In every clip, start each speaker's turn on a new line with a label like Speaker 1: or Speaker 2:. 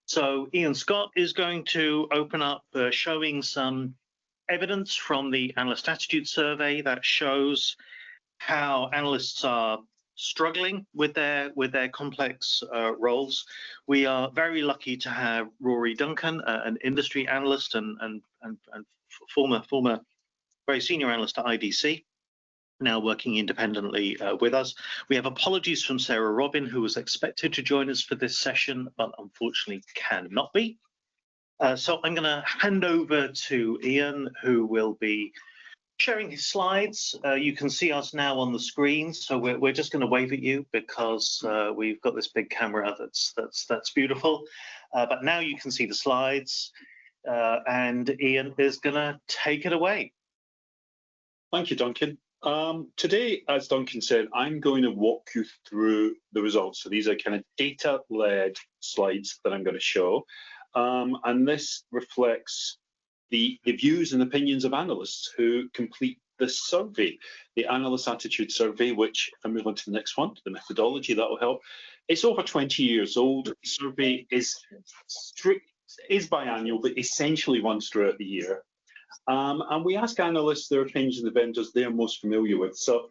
Speaker 1: So Ian Scott is going to open up showing some evidence from the Analyst Attitude Survey that shows how analysts are struggling with their complex roles. We are very lucky to have Rory Duncan, an industry analyst and former very senior analyst at IDC, now working independently with us. We have apologies from Sarah Robin, who was expected to join us for this session, but unfortunately cannot be. So I'm going to hand over to Ian, who will be sharing his slides. You can see us now on the screen, so we're just going to wave at you because we've got this big camera that's beautiful. But now you can see the slides, and Ian is going to take it away.
Speaker 2: Thank you, Duncan. Today, as Duncan said, I'm going to walk you through the results. So these are kind of data-led slides that I'm going to show. And this reflects the views and opinions of analysts who complete this survey, the Analyst Attitude Survey, which, if I move on to the next one, the methodology, that will help. It's over 20 years old. The survey is biannual, but essentially runs throughout the year. And we ask analysts their opinions on the vendors they're most familiar with. So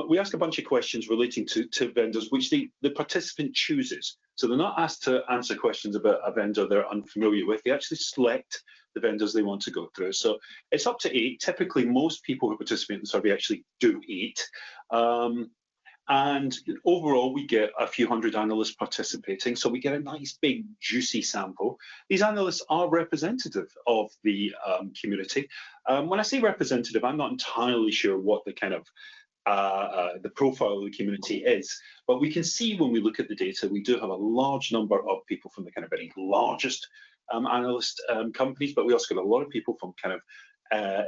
Speaker 2: we ask a bunch of questions relating to vendors, which the participant chooses. So they're not asked to answer questions about a vendor they're unfamiliar with. They actually select the vendors they want to go through. So it's up to 8. Typically, most people who participate in the survey actually do 8. And overall, we get a few hundred analysts participating. So we get a nice, big, juicy sample. These analysts are representative of the community. When I say representative, I'm not entirely sure what the kind of the profile of the community is, but we can see when we look at the data, we do have a large number of people from the kind of very largest analyst companies, but we also get a lot of people from kind of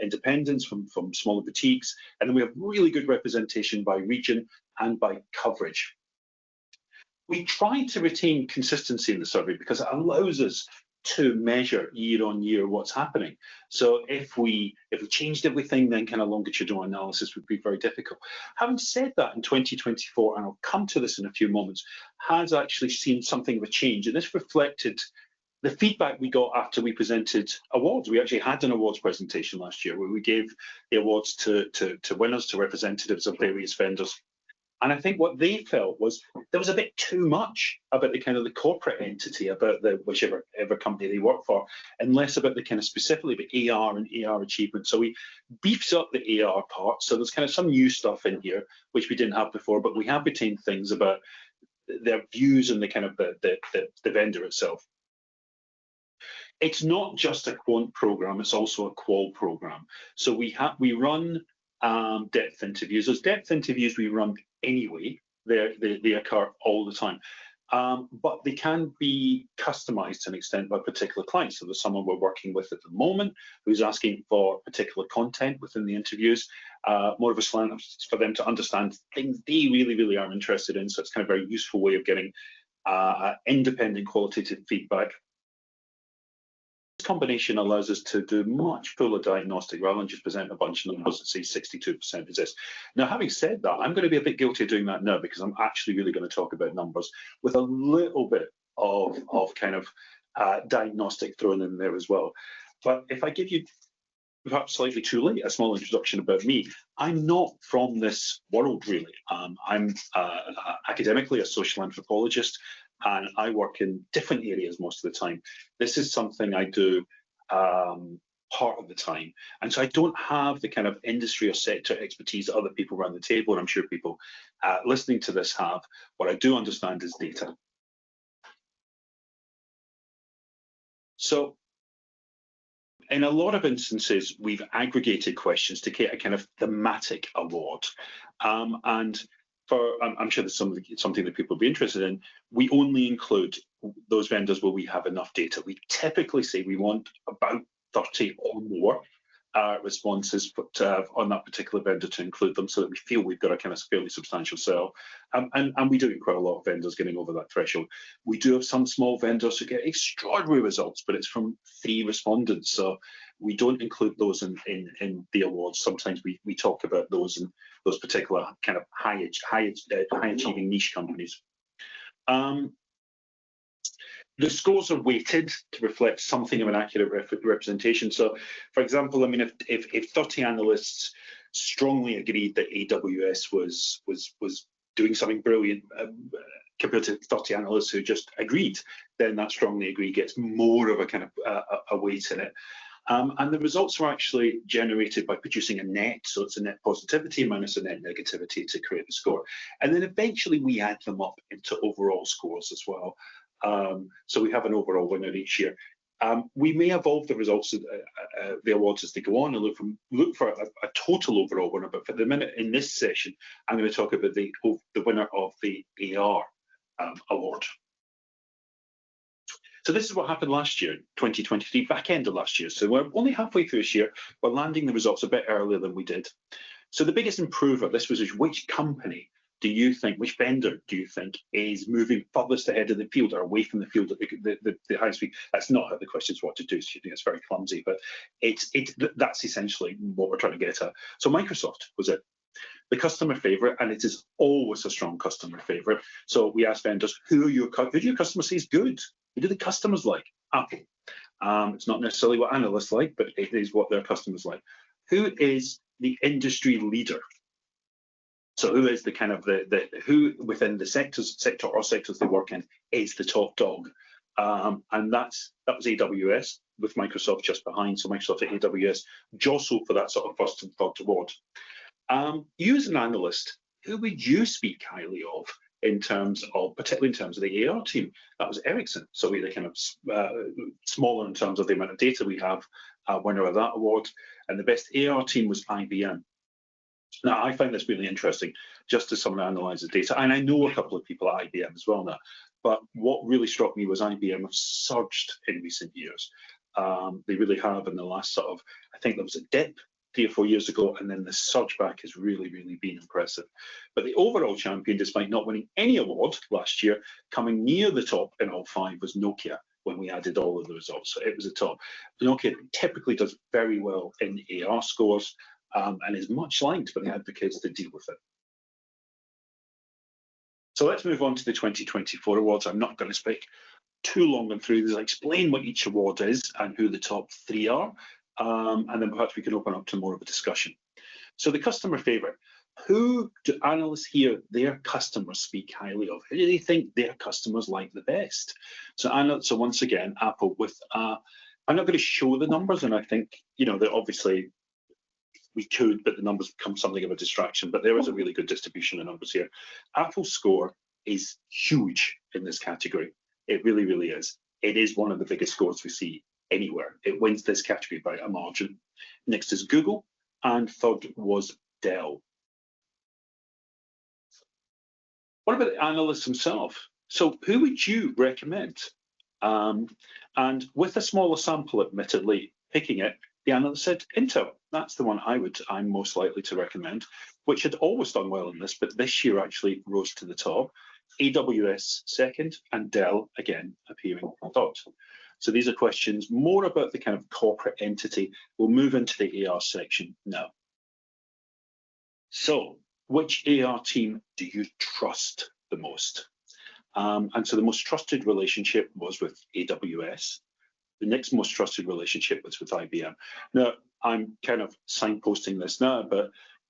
Speaker 2: independents, from smaller boutiques, and then we have really good representation by region and by coverage. We try to retain consistency in the survey because it allows us to measure year on year what's happening. So if we changed everything, then kind of longitudinal analysis would be very difficult. Having said that, in 2024, and I'll come to this in a few moments, has actually seen something of a change, and this reflected the feedback we got after we presented awards. We actually had an awards presentation last year where we gave the awards to winners, to representatives of various vendors. And I think what they felt was there was a bit too much about the kind of the corporate entity, about the whichever company they work for, and less about the kind of specifically the AR and AR achievement. So we beefed up the AR part. So there's kind of some new stuff in here, which we didn't have before, but we have retained things about their views and the kind of the vendor itself. It's not just a quant program, it's also a qual program. So we run depth interviews. Those depth interviews we run anyway, they occur all the time. But they can be customized to an extent by particular clients. So there's someone we're working with at the moment who's asking for particular content within the interviews, more of a slant for them to understand things they really, really are interested in. So it's kind of a very useful way of getting independent qualitative feedback. This combination allows us to do much fuller diagnostic rather than just present a bunch of numbers and say 62% is this. Now, having said that, I'm going to be a bit guilty of doing that now because I'm actually really going to talk about numbers with a little bit of kind of diagnostic thrown in there as well. But if I give you, perhaps slightly too late, a small introduction about me, I'm not from this world really. I'm academically a social anthropologist, and I work in different areas most of the time. This is something I do part of the time. And so I don't have the kind of industry or sector expertise that other people around the table, and I'm sure people listening to this have. What I do understand is data. So in a lot of instances, we've aggregated questions to get a kind of thematic award. And I'm sure there's something that people will be interested in. We only include those vendors where we have enough data. We typically say we want about 30 or more responses on that particular vendor to include them so that we feel we've got a kind of fairly substantial sell. And we do get quite a lot of vendors getting over that threshold. We do have some small vendors who get extraordinary results, but it's from 3 respondents. So we don't include those in the awards. Sometimes we talk about those in those particular kind of high achieving niche companies. The scores are weighted to reflect something of an accurate representation. So, for example, I mean, if 30 analysts strongly agreed that AWS was doing something brilliant compared to 30 analysts who just agreed, then that strongly agree gets more of a kind of a weight in it. And the results were actually generated by producing a net, so it's a net positivity minus a net negativity to create the score. And then eventually we add them up into overall scores as well. So we have an overall winner each year. We may evolve the results of the awards as they go on and look for a total overall winner, but for the minute in this session, I'm going to talk about the winner of the AR award. So this is what happened last year, 2023, back end of last year. So we're only halfway through this year. We're landing the results a bit earlier than we did. So the biggest improver, this was which company do you think, which vendor do you think is moving furthest ahead of the field or away from the field at the highest speed? That's not how the question's what to do, so you think it's very clumsy, but that's essentially what we're trying to get at. So Microsoft was it. The customer favorite, and it is always a strong customer favorite. So we asked vendors, who do your customers say is good? Who do the customers like? Apple. It's not necessarily what analysts like, but it is what their customers like. Who is the industry leader? So who is the kind of who within the sector or sectors they work in is the top dog? And that was AWS with Microsoft just behind. So Microsoft and AWS jostle for that sort of first and third award. You as an analyst, who would you speak highly of in terms of, particularly in terms of the AR team? That was Ericsson. So we're kind of smaller in terms of the amount of data we have, winner of that award. And the best AR team was IBM. Now, I find this really interesting, just as someone analyzes data, and I know a couple of people at IBM as well now, but what really struck me was IBM have surged in recent years. They really have in the last sort of, I think there was a dip 3 or 4 years ago, and then the surge back has really, really been impressive. But the overall champion, despite not winning any award last year, coming near the top in all 5 was Nokia when we added all of the results. So it was a top. Nokia typically does very well in AR scores, and is much liked by the advocates that deal with it. So let's move on to the 2024 awards. I'm not going to speak too long and through this. I'll explain what each award is and who the top 3 are, and then perhaps we can open up to more of a discussion. So the customer favorite. Who do analysts here, their customers speak highly of? Who do they think their customers like the best? So once again, Apple with, I'm not going to show the numbers, and I think, that obviously we could, but the numbers become something of a distraction. But there is a really good distribution of numbers here. Apple's score is huge in this category. It really, really is. It is one of the biggest scores we see anywhere. It wins this category by a margin. Next is Google, and third was Dell. What about the analyst himself? So who would you recommend? And with a smaller sample, admittedly, picking it, the analyst said Intel. That's the one I'm most likely to recommend, which had always done well in this, but this year actually rose to the top. AWS second, and Dell again appearing third. So these are questions more about the kind of corporate entity. We'll move into the AR section now. So which AR team do you trust the most? And so the most trusted relationship was with AWS. The next most trusted relationship was with IBM. Now, I'm kind of signposting this now, but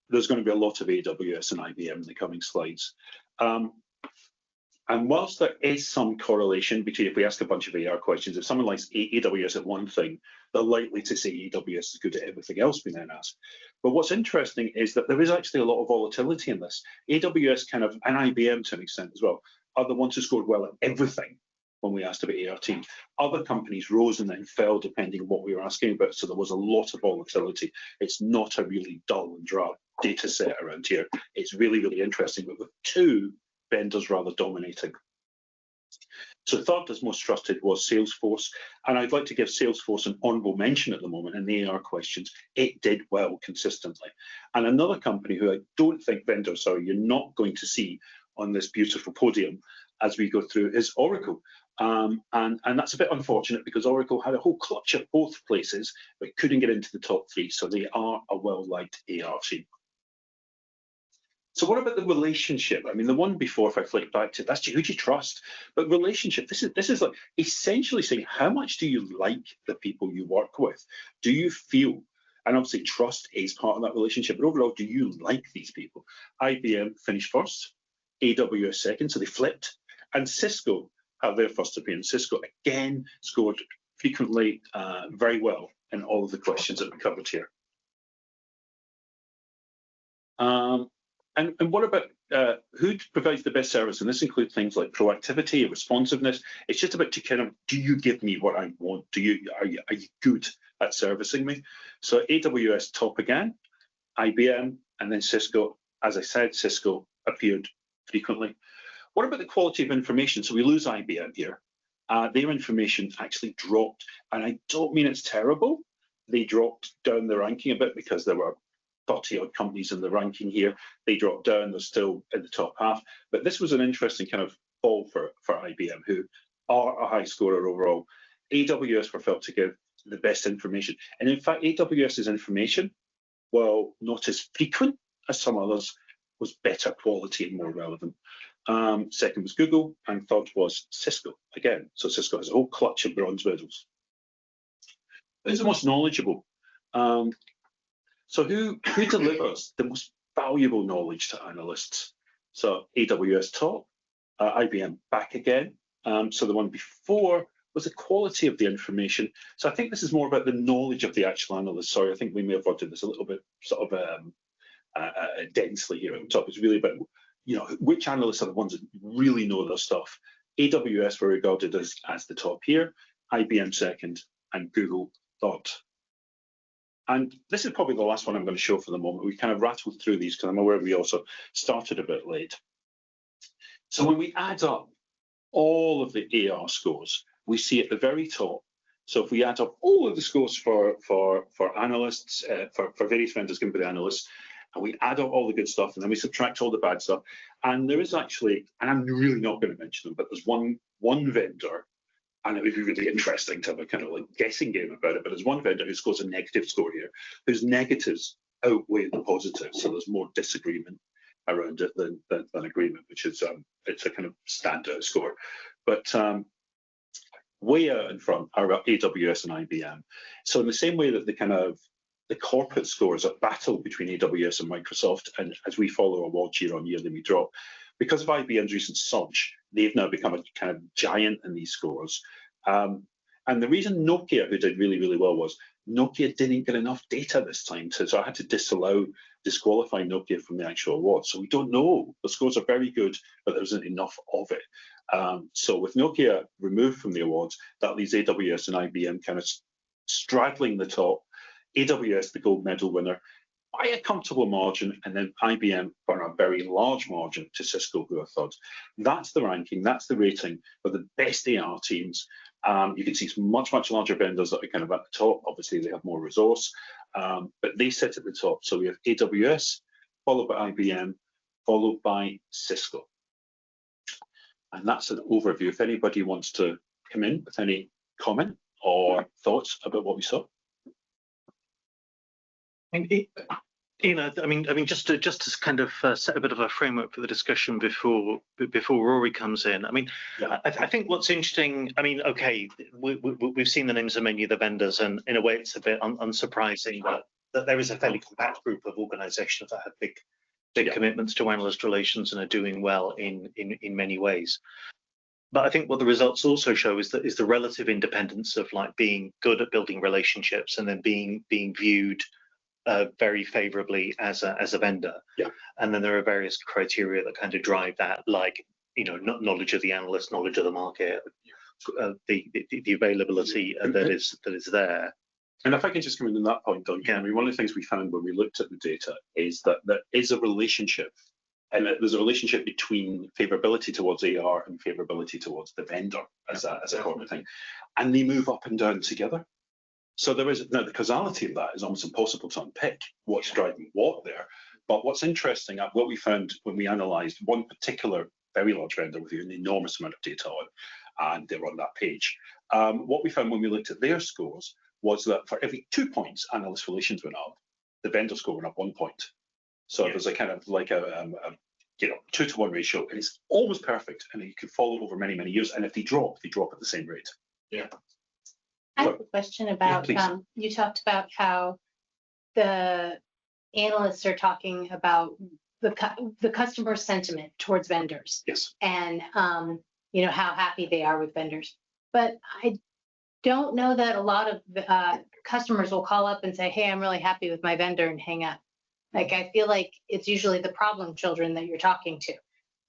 Speaker 2: there's going to be a lot of AWS and IBM in the coming slides. And whilst there is some correlation between, if we ask a bunch of AR questions, if someone likes AWS at one thing, they're likely to say AWS is good at everything else we then ask. But what's interesting is that there is actually a lot of volatility in this. AWS and IBM to an extent as well, are the ones who scored well at everything when we asked about AR team. Other companies rose and then fell depending on what we were asking about, so there was a lot of volatility. It's not a really dull and dry data set around here. It's really, really interesting, but with 2 vendors rather dominating. So third as most trusted was Salesforce, and I'd like to give Salesforce an honourable mention at the moment in the AR questions. It did well consistently. And another company who I don't think vendors, you're not going to see on this beautiful podium as we go through is Oracle. And that's a bit unfortunate because Oracle had a whole clutch of both places, but couldn't get into the top 3. So they are a well-liked AR team. So what about the relationship? I mean, the one before, if I flick back to, that's who do you trust? But relationship, this is like essentially saying, how much do you like the people you work with? Do you feel, and obviously trust is part of that relationship, but overall, do you like these people? IBM finished first, AWS second, so they flipped, and Cisco had their first appearance. Cisco again scored frequently very well in all of the questions that we covered here. And what about who provides the best service? And this includes things like proactivity, responsiveness. It's just about to kind of, do you give me what I want? Are you good at servicing me? So AWS top again, IBM, and then Cisco. As I said, Cisco appeared frequently. What about the quality of information? So we lose IBM here. Their information actually dropped, and I don't mean it's terrible. They dropped down the ranking a bit because there were 30 odd companies in the ranking here. They dropped down, they're still in the top half. But this was an interesting kind of fall for IBM, who are a high scorer overall. AWS were felt to give the best information. And in fact, AWS's information, while not as frequent as some others, was better quality and more relevant. Second was Google, and third was Cisco. Again, so Cisco has a whole clutch of bronze medals. Who's the most knowledgeable? So who delivers the most valuable knowledge to analysts? So AWS top, IBM back again. So the one before was the quality of the information. So I think this is more about the knowledge of the actual analyst. Sorry, I think we may have worded this a little bit sort of densely here at the top. It's really about, you know, which analysts are the ones that really know their stuff. AWS were regarded as the top here, IBM second, and Google third. And this is probably the last one I'm going to show for the moment. We kind of rattled through these because I'm aware we also started a bit late. So when we add up all of the AR scores, we see at the very top. So if we add up all of the scores for analysts, for various vendors given by the analysts, and we add up all the good stuff, and then we subtract all the bad stuff. And there is actually, and I'm really not going to mention them, but there's one vendor, and it would be really interesting to have a kind of like guessing game about it, but there's one vendor who scores a negative score here, whose negatives outweigh the positives, so there's more disagreement around it than agreement, which is it's a kind of standout score. But way out in front are AWS and IBM. So in the same way that the corporate scores are battle between AWS and Microsoft, and as we follow awards year on year, then we drop. Because of IBM's recent surge, they've now become a kind of giant in these scores. And the reason Nokia, who did really, really well, was Nokia didn't get enough data this time. So I had to disqualify Nokia from the actual award. So we don't know. The scores are very good, but there isn't enough of it. So with Nokia removed from the awards, that leaves AWS and IBM kind of straddling the top. AWS, the gold medal winner, by a comfortable margin, and then IBM by a very large margin to Cisco, who are third. That's the ranking, that's the rating for the best AR teams. You can see some much, much larger vendors that are kind of at the top. Obviously, they have more resource, but they sit at the top. So we have AWS, followed by IBM, followed by Cisco. And that's an overview. If anybody wants to come in with any comment or thoughts about what we saw.
Speaker 1: I mean, just to kind of set a bit of a framework for the discussion before Rory comes in. I mean, yeah. I think what's interesting. I mean, okay, we've seen the names of many of the vendors, and in a way, it's a bit unsurprising that there is a fairly compact group of organisations that have big commitments to analyst relations and are doing well in many ways. But I think what the results also show is the relative independence of like being good at building relationships and then being viewed very favorably as a vendor. Yeah. And then there are various criteria that kind of drive that, like, you know, knowledge of the analyst, knowledge of the market, the availability that is there.
Speaker 2: And if I can just come in on that point, Duncan, I mean, one of the things we found when we looked at the data is that there is a relationship, and there's a relationship between favorability towards AR and favorability towards the vendor as a corporate thing, and they move up and down together. So there is, now the causality of that is almost impossible to unpick what's driving what there. But what's interesting, what we found when we analysed one particular very large vendor with an enormous amount of data on, and they're on that page, what we found when we looked at their scores was that for every 2 points analyst relations went up, the vendor score went up 1 point. So there's a kind of like a 2-to-1 ratio, and it's almost perfect, and you can follow over many, many years. And if they drop at the same rate.
Speaker 3: Yeah.
Speaker 4: I have a question about, you talked about how the analysts are talking about the customer sentiment towards vendors.
Speaker 2: Yes.
Speaker 4: And, how happy they are with vendors. But I don't know that a lot of customers will call up and say, hey, I'm really happy with my vendor, and hang up. Like, I feel like it's usually the problem children that you're talking to.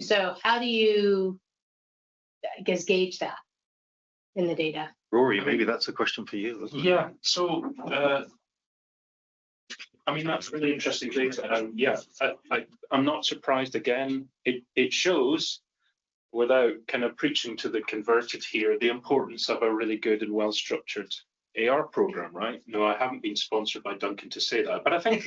Speaker 4: So how do you, I guess, gauge that in the data?
Speaker 1: Rory, maybe that's a question for you.
Speaker 3: Yeah. So, that's really interesting data. And yeah, I'm not surprised again. It shows, without kind of preaching to the converted here, the importance of a really good and well-structured AR program, right? No, I haven't been sponsored by Duncan to say that, but I think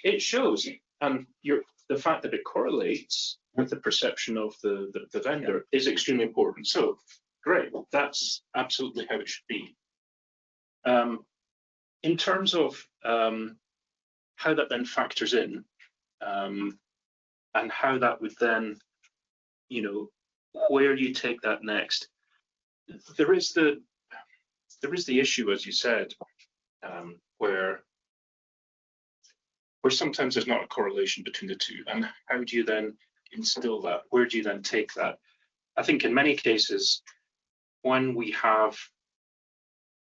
Speaker 3: it shows, and the fact that it correlates with the perception of the vendor is extremely important. So great, that's absolutely how it should be. In terms of how that then factors in, and how that would then, where you take that next, there is the issue, as you said, where sometimes there's not a correlation between the two. And how do you then instill that? Where do you then take that? I think in many cases, when we have,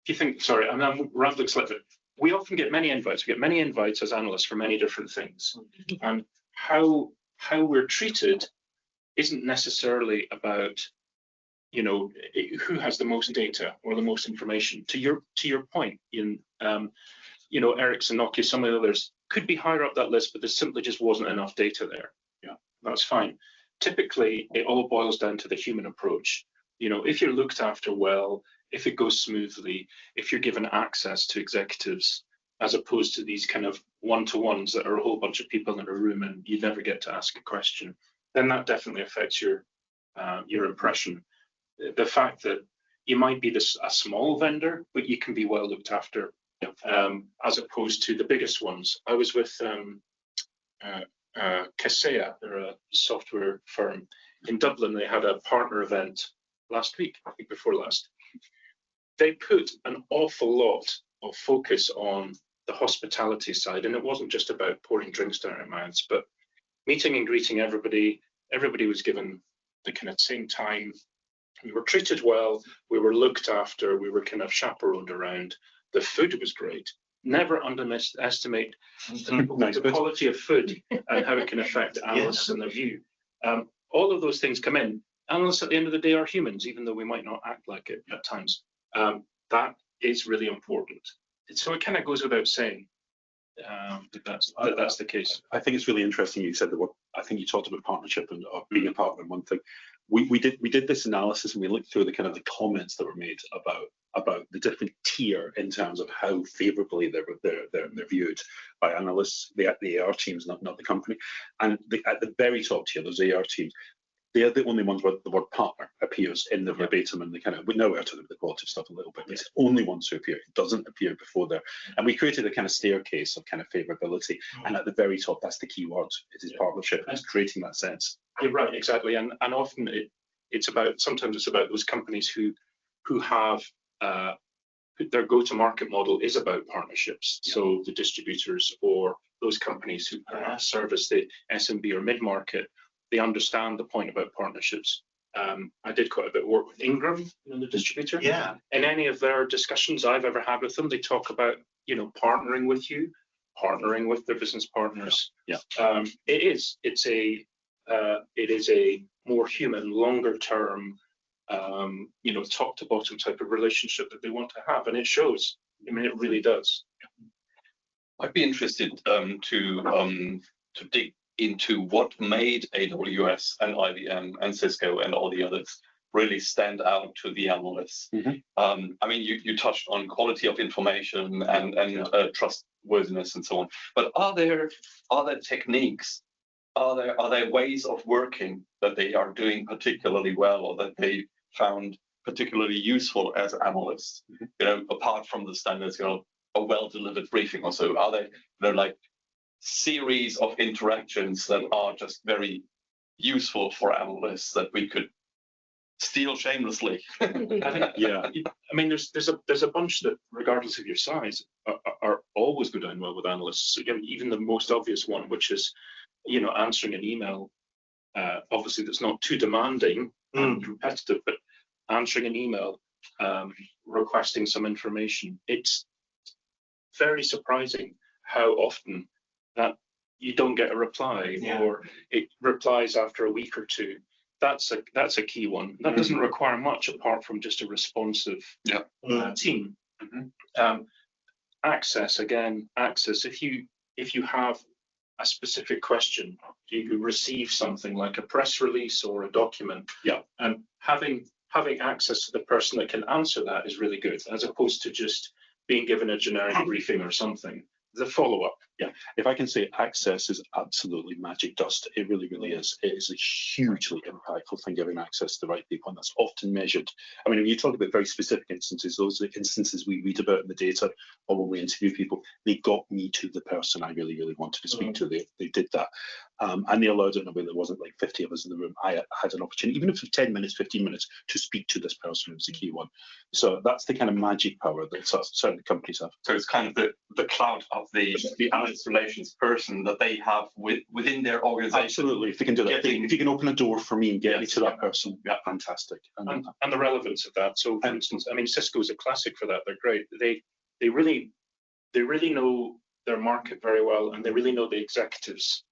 Speaker 3: if you think, sorry, I'm rambling slightly. We often get many invites. We get many invites as analysts for many different things, and how we're treated isn't necessarily about, who has the most data or the most information. To your point, Ericsson, Nokia, some of the others could be higher up that list, but there simply just wasn't enough data there. Yeah, that's fine. Typically, it all boils down to the human approach. If you're looked after well, if it goes smoothly, if you're given access to executives, as opposed to these kind of one-to-ones that are a whole bunch of people in a room and you never get to ask a question, then that definitely affects your impression. The fact that you might be a small vendor, but you can be well looked after, as opposed to the biggest ones. I was with Kaseya, they're a software firm in Dublin. They had a partner event last week, I think before last. They put an awful lot of focus on the hospitality side, and it wasn't just about pouring drinks down our mouths, but meeting and greeting everybody. Everybody was given the kind of same time. We were treated well, we were looked after, we were kind of chaperoned around. The food was great. Never underestimate the quality of food and how it can affect analysts and their view. All of those things come in. Analysts at the end of the day are humans, even though we might not act like it at times. That is really important. So it kind of goes without saying that's the case.
Speaker 2: I think it's really interesting you said that. I think you talked about partnership and being a partner. One thing we did this analysis, and we looked through the kind of the comments that were made about the different tier in terms of how favourably they're viewed by analysts, the AR teams, not the company. And at the very top tier, those AR teams, they're the only ones where the word partner appears in the verbatim, and we know we're talking about the quality stuff a little bit. It's the only ones who appear. It doesn't appear before there. And we created a kind of staircase of kind of favourability. And at the very top, that's the key word. It is partnership. It's creating that sense.
Speaker 3: You're right, exactly. And often sometimes it's about those companies who have their go-to-market model is about partnerships. Yeah. So the distributors or those companies who service the SMB or mid-market, they understand the point about partnerships. I did quite a bit of work with Ingram, the distributor.
Speaker 1: Yeah.
Speaker 3: In any of their discussions I've ever had with them, they talk about, partnering with you, partnering with their business partners.
Speaker 2: Yeah.
Speaker 3: It is a more human, longer term, top to bottom type of relationship that they want to have, and it shows. I mean, it really does.
Speaker 5: I'd be interested to dig into what made AWS and IBM and Cisco and all the others really stand out to the analysts.
Speaker 2: Mm-hmm.
Speaker 5: I mean, you touched on quality of information and trustworthiness and so on. But are there techniques? Are there ways of working that they are doing particularly well, or that they found particularly useful as analysts?
Speaker 2: Mm-hmm.
Speaker 5: Apart from the standards, a well-delivered briefing or so. Are there, like series of interactions that are just very useful for analysts that we could steal shamelessly.
Speaker 3: I think,
Speaker 2: Yeah.
Speaker 3: I mean, there's a bunch that, regardless of your size, are always go down well with analysts. So, even the most obvious one, which is, answering an email, obviously that's not too demanding and repetitive, but answering an email, requesting some information. It's very surprising how often that you don't get a reply, or it replies after a week or two. That's a key one. That doesn't require much apart from just a responsive team. Access, if you have a specific question, you receive something like a press release or a document, and having access to the person that can answer that is really good, as opposed to just being given a generic briefing or something. The follow-up.
Speaker 2: Yeah, if I can say, access is absolutely magic dust. It really, really is. It is a hugely impactful thing, giving access to the right people, and that's often measured. I mean, when you talk about very specific instances, those are the instances we read about in the data, or when we interview people, they got me to the person I really, really wanted to speak to. They did that. And they allowed it in a way there wasn't like 50 of us in the room. I had an opportunity, even if it was 10 minutes, 15 minutes, to speak to this person. It was the key one. So that's the kind of magic power that certain companies have.
Speaker 5: So it's kind of the clout of the analyst relations person that they have within their organization.
Speaker 2: Absolutely, if they can do that. If you can open a door for me and get me to that person, fantastic.
Speaker 3: And the relevance of that. So, for instance, I mean, Cisco is a classic for that. They're great. They really know their market very well, and they really know the executives'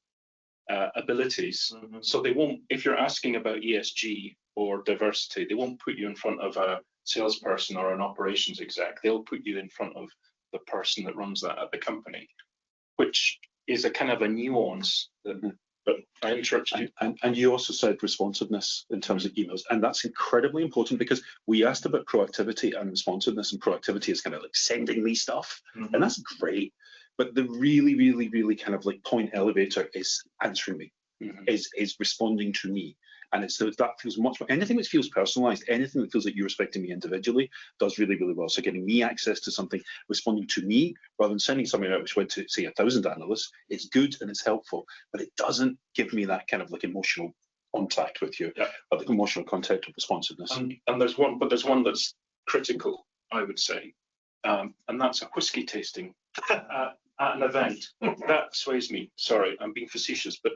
Speaker 3: abilities. So they won't, if you're asking about ESG or diversity, they won't put you in front of a salesperson or an operations exec. They'll put you in front of the person that runs that at the company, which is a kind of a nuance that, but I interrupted you.
Speaker 2: And you also said responsiveness in terms of emails, and that's incredibly important, because we asked about proactivity and responsiveness, and proactivity is kind of like sending me stuff, and that's great. But the really, really, really kind of like point elevator is answering me, is responding to me. And it's that feels much more, anything that feels personalized, anything that feels like you're respecting me individually does really, really well. So getting me access to something, responding to me, rather than sending something out which went to, say, 1,000 analysts, it's good and it's helpful, but it doesn't give me that kind of like emotional contact with you, or the emotional contact of responsiveness.
Speaker 3: And there's one that's critical, I would say, and that's a whiskey tasting at an event. That sways me. Sorry, I'm being facetious, but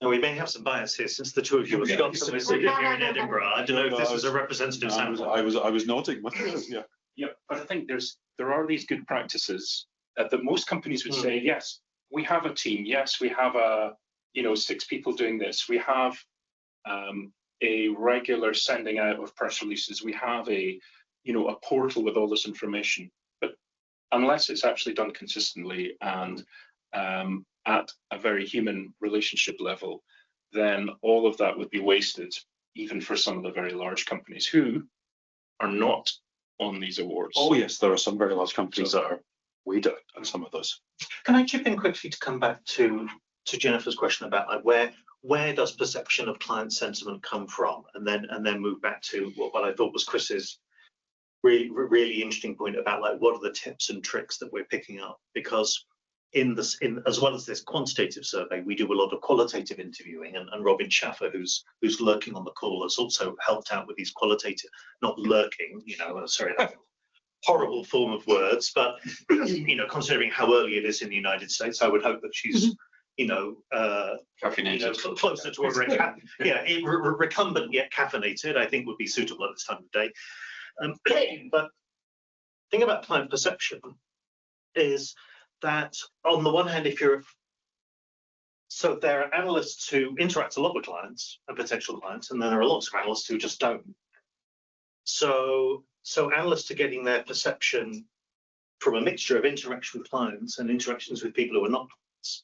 Speaker 1: now, we may have some bias here, since the two of you have got some here in Edinburgh. I don't know if this was a representative sample.
Speaker 2: I was nodding with you.
Speaker 3: Yeah, but I think there are these good practices that most companies would say, yes, we have a team. Yes, we have 6 people doing this. We have a regular sending out of press releases. We have a portal with all this information. But unless it's actually done consistently and at a very human relationship level, then all of that would be wasted, even for some of the very large companies who are not on these awards.
Speaker 2: Oh yes, there are some very large companies that are way down on some of those.
Speaker 1: Can I chip in quickly to come back to Jennifer's question about like where does perception of client sentiment come from, and then move back to what I thought was Chris's really interesting point about like what are the tips and tricks that we're picking up, because in as well as this quantitative survey, we do a lot of qualitative interviewing, and Robin Schaffer, who's lurking on the call, has also helped out with these qualitative, not lurking, sorry, that's a horrible form of words, but considering how early it is in the United States, I would hope that she's closer to a recumbent yet caffeinated, I think would be suitable at this time of day. But the thing about client perception is that on the one hand, so there are analysts who interact a lot with clients and potential clients, and then there are lots of analysts who just don't. So analysts are getting their perception from a mixture of interaction with clients and interactions with people who are not clients.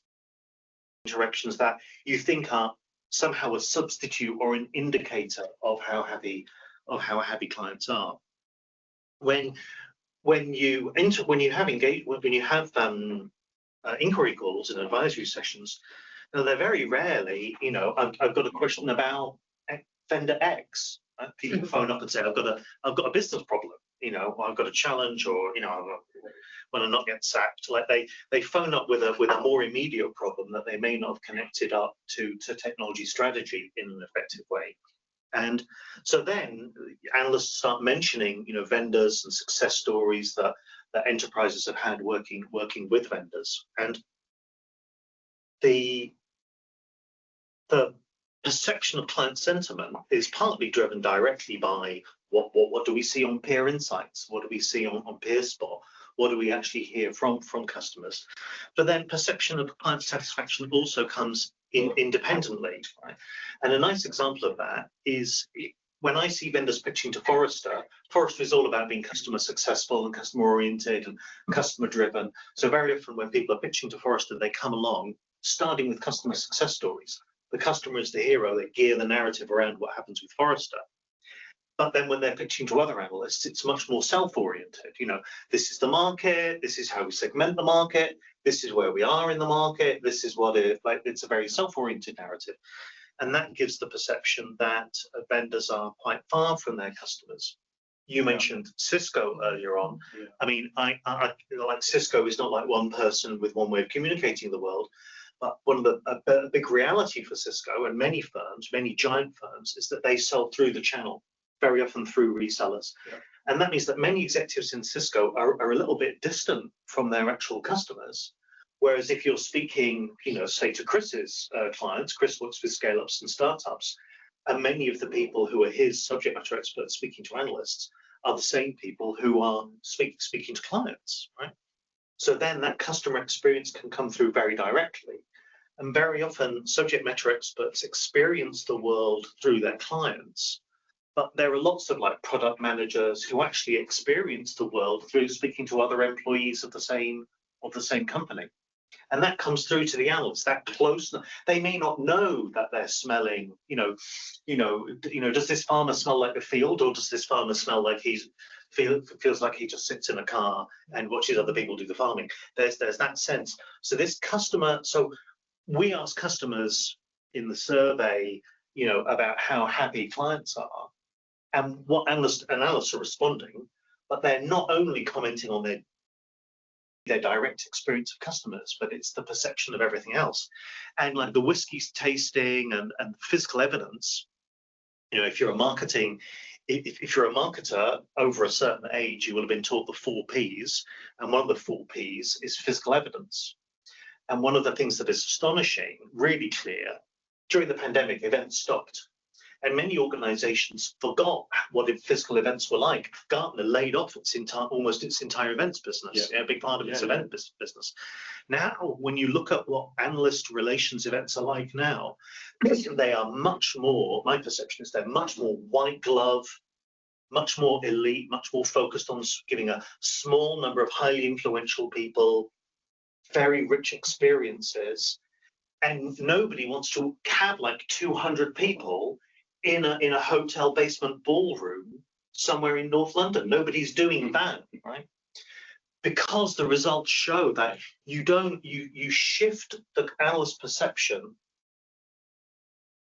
Speaker 1: Interactions that you think are somehow a substitute or an indicator of how happy clients are. When you have inquiry calls and advisory sessions, now they're very rarely, I've got a question about vendor X. People phone up and say, I've got a business problem. I've got a challenge, or I want to not get sacked. Like they phone up with a more immediate problem that they may not have connected up to technology strategy in an effective way. And so then analysts start mentioning, vendors and success stories that enterprises have had working with vendors. And the perception of client sentiment is partly driven directly by what do we see on peer insights, what do we see on PeerSpot, what do we actually hear from customers. But then perception of client satisfaction also comes independently, right? And a nice example of that is when I see vendors pitching to Forrester is all about being customer successful and customer oriented and customer driven. So very often when people are pitching to Forrester, they come along starting with customer success stories. The customer is the hero. They gear the narrative around what happens with Forrester. But then when they're pitching to other analysts, it's much more self-oriented. This is the market. This is how we segment the market. This is where we are in the market. This is what it's a very self-oriented narrative. And that gives the perception that vendors are quite far from their customers. You mentioned Cisco earlier on.
Speaker 2: Yeah.
Speaker 1: I mean, I like Cisco is not like one person with one way of communicating the world. But one of the big reality for Cisco and many firms, many giant firms, is that they sell through the channel, very often through resellers. Yeah. And that means that many executives in Cisco are a little bit distant from their actual customers. Whereas if you're speaking, say to Chris's clients, Chris works with scale-ups and startups, and many of the people who are his subject matter experts speaking to analysts are the same people who are speaking to clients, right? So then that customer experience can come through very directly. And very often subject matter experts experience the world through their clients. But there are lots of like product managers who actually experience the world through speaking to other employees of the same company. And that comes through to the analysts, that close. They may not know that they're smelling, does this farmer smell like the field, or does this farmer smell like feels like he just sits in a car and watches other people do the farming? There's that sense. So we ask customers in the survey, about how happy clients are and what analysts are responding, but they're not only commenting on their direct experience of customers, but it's the perception of everything else. And like the whiskey tasting and physical evidence, if you're a marketer over a certain age, you will have been taught the 4 Ps, and one of the 4 Ps is physical evidence. And one of the things that is astonishing, really clear, during the pandemic, events stopped. And many organizations forgot what physical events were like. Gartner laid off almost its entire events business, a big part of its event business. Now, when you look at what analyst relations events are like now, they are much more, my perception is they're much more white glove, much more elite, much more focused on giving a small number of highly influential people very rich experiences. And nobody wants to have like 200 people in a hotel basement ballroom somewhere in North London. Nobody's doing that, right? Because the results show that you shift the analyst perception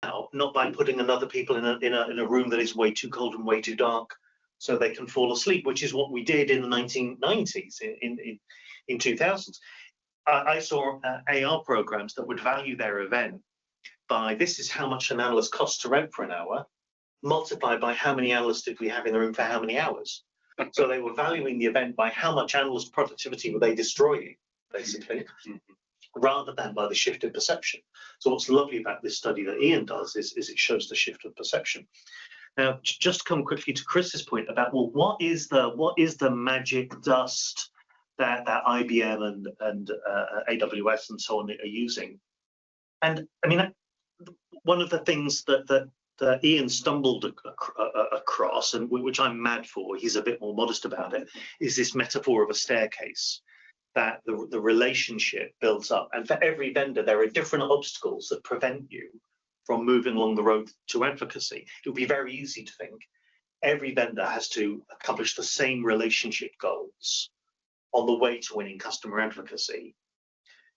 Speaker 1: now, not by putting another people in a room that is way too cold and way too dark so they can fall asleep, which is what we did in the 1990s, in 2000s. I saw AR programs that would value their event by, this is how much an analyst costs to rent for an hour, multiplied by how many analysts did we have in the room for how many hours. So they were valuing the event by how much analyst productivity were they destroying, basically, rather than by the shift in perception. So what's lovely about this study that Ian does is it shows the shift of perception. Now, just to come quickly to Chris's point about, well, what is the magic dust that IBM and AWS and so on are using? And I mean, one of the things that Ian stumbled across, and which I'm mad for, he's a bit more modest about it, is this metaphor of a staircase, that the relationship builds up. And for every vendor, there are different obstacles that prevent you from moving along the road to advocacy. It would be very easy to think every vendor has to accomplish the same relationship goals on the way to winning customer advocacy.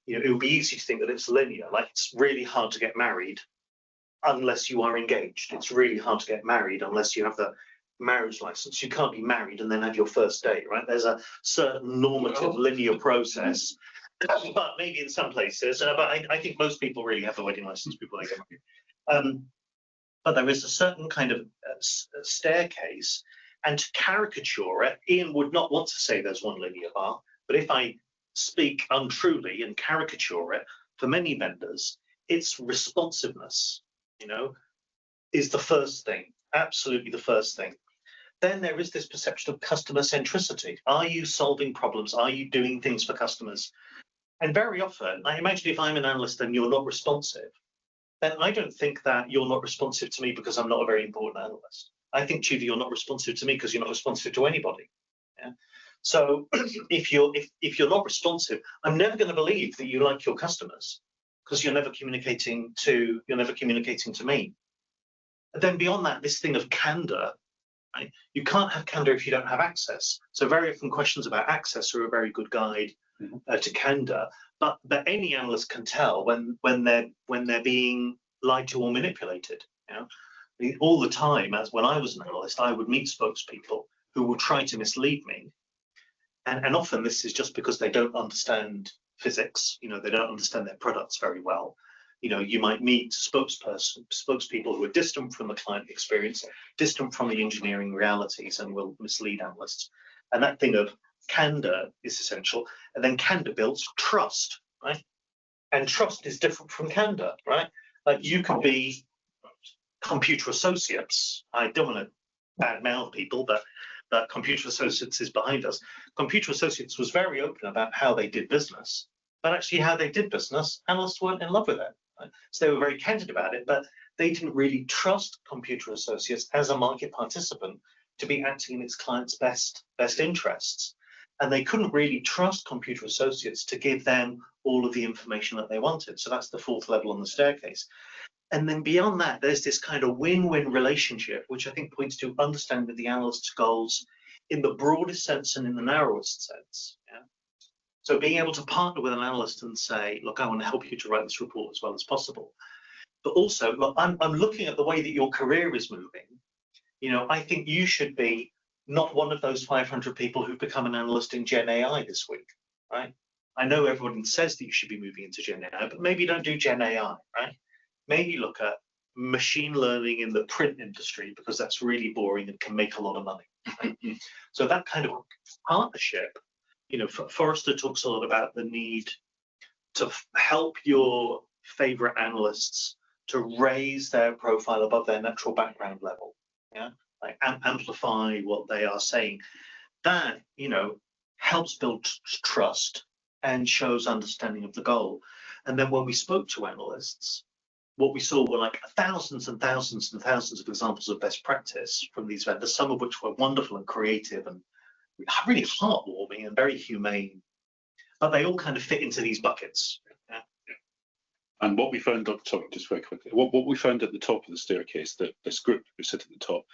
Speaker 1: It would be easy to think that it's linear, like it's really hard to get married unless you are engaged. It's really hard to get married unless you have the marriage license. You can't be married and then have your first date, right? There's a certain normative linear process, but maybe in some places. But I think most people really have the wedding license before they get married. But there is a certain kind of staircase, and to caricature it, Ian would not want to say there's one linear bar. But if I speak untruly and caricature it, for many vendors, it's responsiveness, is the first thing, absolutely the first thing. Then there is this perception of customer centricity. Are you solving problems? Are you doing things for customers? And very often, I imagine if I'm an analyst and you're not responsive, then I don't think that you're not responsive to me because I'm not a very important analyst. I think, Judy, you're not responsive to me because you're not responsive to anybody. Yeah? So if you're not responsive, I'm never going to believe that you like your customers because you're never communicating to me. And then beyond that, this thing of candor, right? You can't have candor if you don't have access. So very often questions about access are a very good guide to candor. But any analyst can tell when they're being lied to or manipulated. All the time, as when I was an analyst, I would meet spokespeople who would try to mislead me, and often this is just because they don't understand physics. They don't understand their products very well. You might meet spokespeople who are distant from the client experience, distant from the engineering realities, and will mislead analysts. And that thing of candor is essential. And then candor builds trust, right? And trust is different from candor, right? Like you could be Computer Associates. I don't want to badmouth people, but Computer Associates is behind us. Computer Associates was very open about how they did business, but actually how they did business, analysts weren't in love with it. Right? So they were very candid about it, but they didn't really trust Computer Associates as a market participant to be acting in its client's best interests. And they couldn't really trust Computer Associates to give them all of the information that they wanted. So that's the fourth level on the staircase. And then beyond that, there's this kind of win-win relationship, which I think points to understanding the analyst's goals in the broadest sense and in the narrowest sense. Yeah? So being able to partner with an analyst and say, look, I want to help you to write this report as well as possible. But also, look, I'm looking at the way that your career is moving. I think you should be not one of those 500 people who've become an analyst in Gen AI this week, right? I know everyone says that you should be moving into Gen AI, but maybe don't do Gen AI, right? Maybe look at machine learning in the print industry because that's really boring and can make a lot of money. Right? So that kind of partnership, Forrester talks a lot about the need to help your favorite analysts to raise their profile above their natural background level. Yeah, like amplify what they are saying. That helps build trust and shows understanding of the goal. And then when we spoke to analysts, what we saw were like thousands and thousands and thousands of examples of best practice from these vendors, some of which were wonderful and creative and really heartwarming and very humane, but they all kind of fit into these buckets. Yeah.
Speaker 2: And what we found, just very quickly, what we found at the top of the staircase, that this group who sit at the top,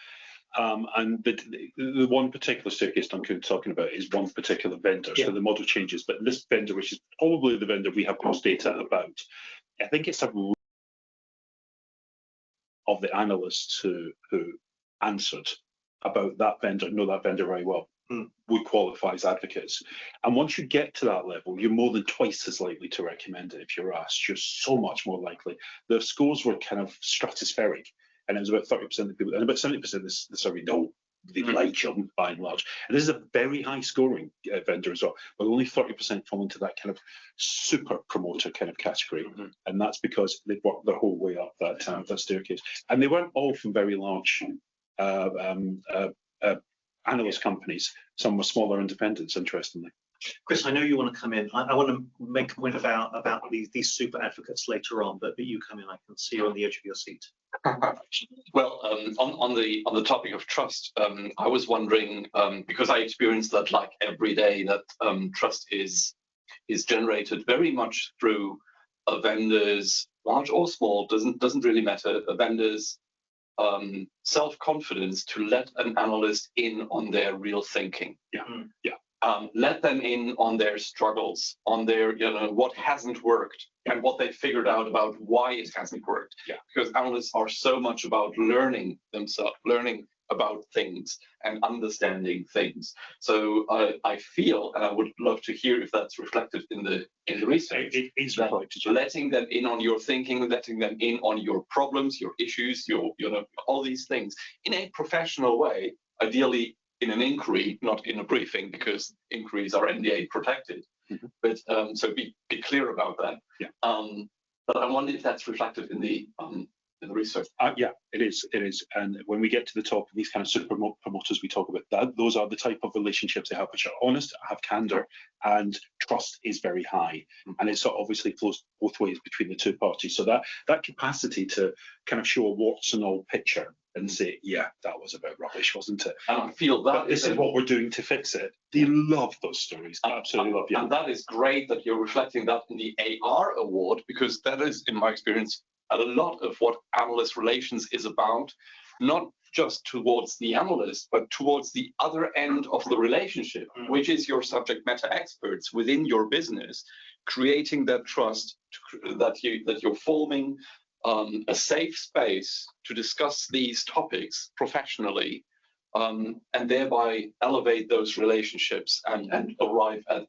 Speaker 2: and the one particular staircase Duncan was talking about is one particular vendor, so the model changes, but this vendor, which is probably the vendor we have most data about, I think it's a of the analysts who answered about that vendor, know that vendor very well, would qualify as advocates. And once you get to that level, you're more than twice as likely to recommend it if you're asked. You're so much more likely. The scores were kind of stratospheric, and it was about 30% of the people, and about 70% of the survey know they like them by and large. And this is a very high scoring vendor as well, but only 30% fall into that kind of super promoter kind of category. And that's because they've worked their whole way up that staircase. And they weren't all from very large analyst companies. Some were smaller independents, interestingly.
Speaker 1: Chris, I know you want to come in. I want to make a point about these super advocates later on, but you come in. I can see you on the edge of your seat.
Speaker 5: Well, on the topic of trust, I was wondering, because I experience that like every day, that trust is generated very much through a vendor's, large or small, doesn't really matter, a vendor's self-confidence to let an analyst in on their real thinking. Let them in on their struggles, on their, what hasn't worked and what they figured out about why it hasn't worked. Because analysts are so much about learning themselves, learning about things and understanding things. So I feel, and I would love to hear if that's reflected in the research.
Speaker 2: It is
Speaker 5: that
Speaker 2: reflected.
Speaker 5: letting them in on your thinking, letting them in on your problems, your issues, your all these things in a professional way, ideally in an inquiry, not in a briefing, because inquiries are NDA protected. But so be clear about that.
Speaker 2: Yeah.
Speaker 5: But I wonder if that's reflected in the research.
Speaker 2: Yeah, it is. It is. And when we get to the top of these kind of super promoters, we talk about that. Those are the type of relationships they have, which are honest, have candor, and trust is very high. And it sort of obviously flows both ways between the two parties. So that capacity to kind of show a warts and all picture and say, yeah, that was a bit rubbish, wasn't it?
Speaker 5: And I feel that
Speaker 2: but this is what we're doing to fix it. They love those stories. Absolutely love.
Speaker 5: And that is great that you're reflecting that in the AR award, because that is, in my experience, a lot of what analyst relations is about, not just towards the analyst, but towards the other end of the relationship, which is your subject matter experts within your business, creating that trust that you're forming a safe space to discuss these topics professionally, and thereby elevate those relationships and arrive at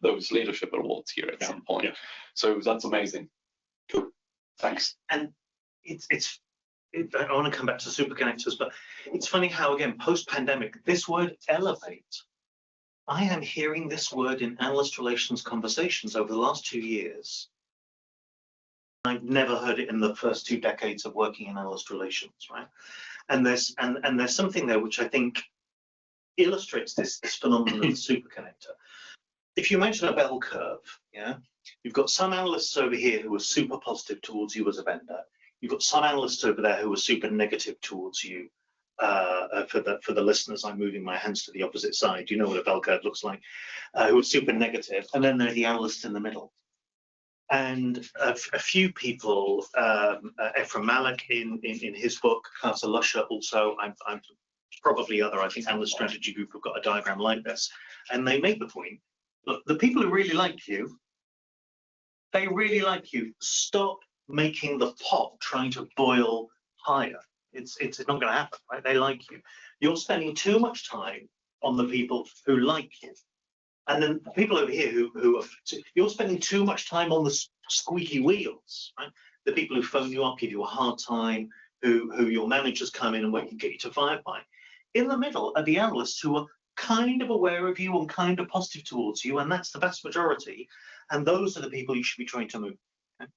Speaker 5: those leadership awards here at some point. Yeah. So that's amazing. Cool. Thanks.
Speaker 1: And I want to come back to super connectors, but it's funny how, again, post-pandemic, this word elevate, I am hearing this word in analyst relations conversations over the last 2 years. I've never heard it in the first 2 decades of working in analyst relations, right? And there's something there which I think illustrates this phenomenon of the super connector. If you imagine a bell curve, yeah, you've got some analysts over here who are super positive towards you as a vendor. You've got some analysts over there who are super negative towards you. For the listeners, I'm moving my hands to the opposite side. You know what a bell curve looks like, who are super negative. And then there are the analysts in the middle. And a few people, Ephraim Malik in his book, Carter Lusher also, I'm probably other, I think, analyst strategy group have got a diagram like this. And they make the point, look, the people who really like you, they really like you. Stop making the pot trying to boil higher. It's not going to happen, right? They like you. You're spending too much time on the people who like you. And then the people over here who are, you're spending too much time on the squeaky wheels, right? The people who phone you up, give you a hard time, who your managers come in and get you to firefight. In the middle are the analysts who are kind of aware of you and kind of positive towards you, and that's the vast majority. And those are the people you should be trying to move. Okay?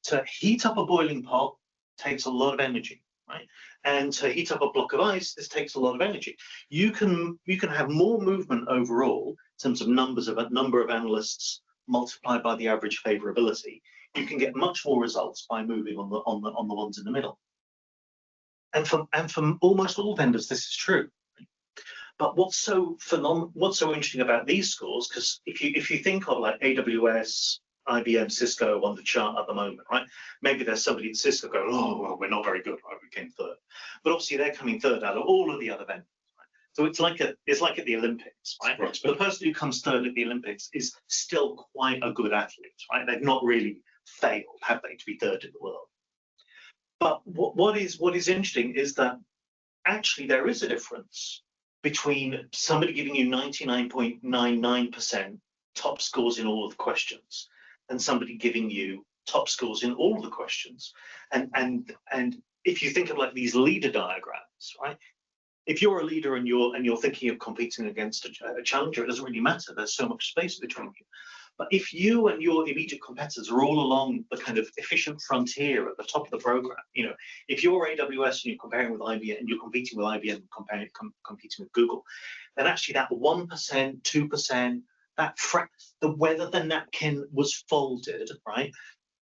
Speaker 1: To heat up a boiling pot takes a lot of energy, right? And to heat up a block of ice, this takes a lot of energy. You can have more movement overall in terms of number of analysts multiplied by the average favorability. You can get much more results by moving on the ones in the middle. And for almost all vendors, this is true. But what's so interesting about these scores, because if you think of like AWS, IBM, Cisco on the chart at the moment, right? Maybe there's somebody at Cisco going, oh, well, we're not very good, right? We came third. But obviously they're coming third out of all of the other vendors. Right? So it's like at the Olympics, right? The person who comes third at the Olympics is still quite a good athlete, right? They've not really failed, have they, to be third in the world? But what is interesting is that actually there is a difference between somebody giving you 99.99% top scores in all of the questions and somebody giving you top scores in all of the questions. And if you think of like these leader diagrams, right? If you're a leader and you're thinking of competing against a challenger, it doesn't really matter. There's so much space between you. But if you and your immediate competitors are all along the kind of efficient frontier at the top of the program, you know, if you're AWS and you're comparing with IBM and you're competing with IBM, competing with Google, then actually that 1%, 2%, whether the napkin was folded, right?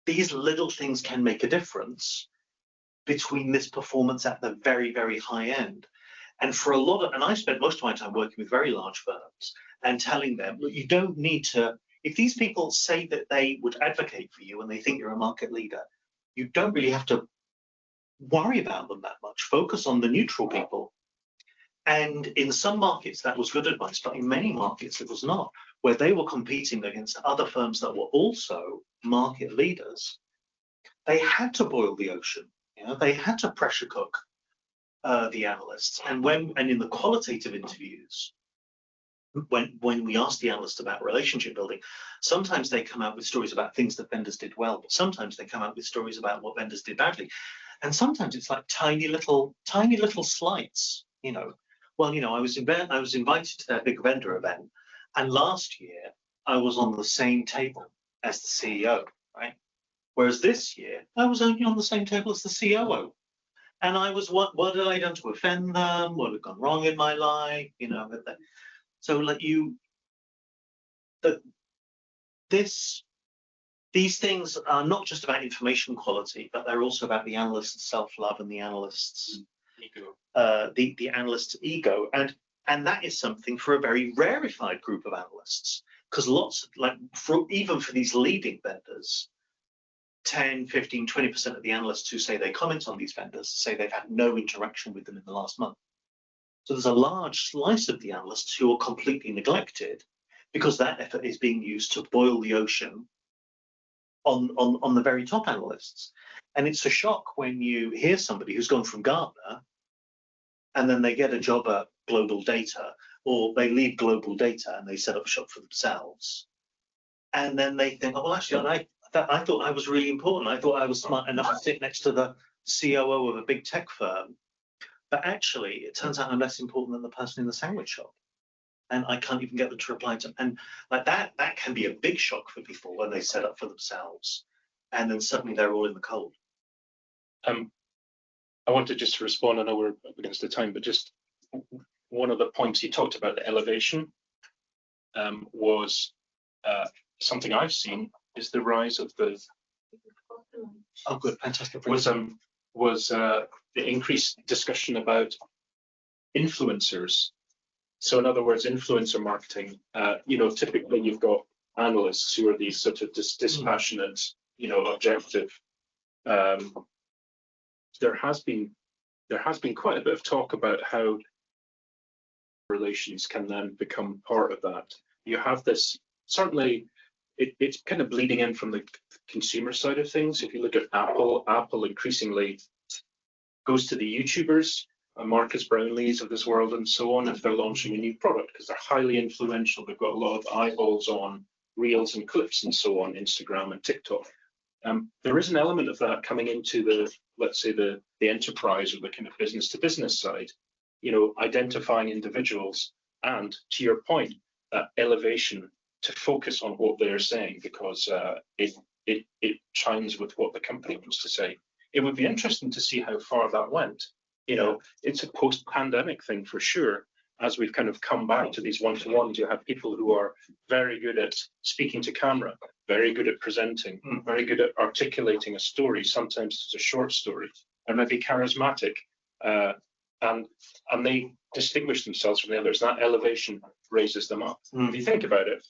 Speaker 1: These little things can make a difference between this performance at the very, very high end. And for a lot of, and I spent most of my time working with very large firms and telling them, look, you don't need to. If these people say that they would advocate for you and they think you're a market leader, you don't really have to worry about them that much. Focus on the neutral people. And in some markets, that was good advice, but in many markets, it was not, where they were competing against other firms that were also market leaders. They had to boil the ocean. You know, they had to pressure cook the analysts. And in the qualitative interviews, when we ask the analyst about relationship building, sometimes they come out with stories about things that vendors did well, but sometimes they come out with stories about what vendors did badly. And sometimes it's like tiny little slights, you know. Well, you know, I was invited to their big vendor event, and last year I was on the same table as the CEO, right? Whereas this year I was only on the same table as the COO. And I was, what had I done to offend them? What had gone wrong in my life? You know, so like these things are not just about information quality, but they're also about the analyst's self-love and the analyst's ego, the analyst's ego, and that is something for a very rarefied group of analysts, because even for these leading vendors, 10, 15, 20% of the analysts who say they comment on these vendors say they've had no interaction with them in the last month. So there's a large slice of the analysts who are completely neglected because that effort is being used to boil the ocean on the very top analysts. And it's a shock when you hear somebody who's gone from Gartner and then they get a job at Global Data, or they leave Global Data and they set up shop for themselves. And then they think, oh, well, actually, I thought I was really important. I thought I was smart enough to sit next to the COO of a big tech firm. But actually, it turns out I'm less important than the person in the sandwich shop. And I can't even get them to reply to them. And like that can be a big shock for people when they set up for themselves. And then suddenly they're all in the cold.
Speaker 3: I wanted just to respond. I know we're up against the time, but just one of the points he talked about, the elevation, was something I've seen is the rise of the.
Speaker 1: Oh, good, fantastic.
Speaker 3: Was the increased discussion about influencers. So in other words, influencer marketing. You know, typically you've got analysts who are these sort of dispassionate, you know, objective. There has been quite a bit of talk about how relations can then become part of that. You have this, certainly it's kind of bleeding in from the consumer side of things. If you look at Apple increasingly goes to the YouTubers, Marcus Brownlees of this world and so on, if they're launching a new product, because they're highly influential. They've got a lot of eyeballs on reels and clips and so on, Instagram and TikTok. There is an element of that coming into the, let's say, the enterprise or the kind of business to business side, you know, identifying individuals and, to your point, that elevation to focus on what they're saying, because it chimes with what the company wants to say. It would be interesting to see how far that went. You know, it's a post-pandemic thing for sure. As we've kind of come back to these one-to-ones, you have people who are very good at speaking to camera, very good at presenting, very good at articulating a story. Sometimes it's a short story, and maybe charismatic, and they distinguish themselves from the others. That elevation raises them up. If you think about it,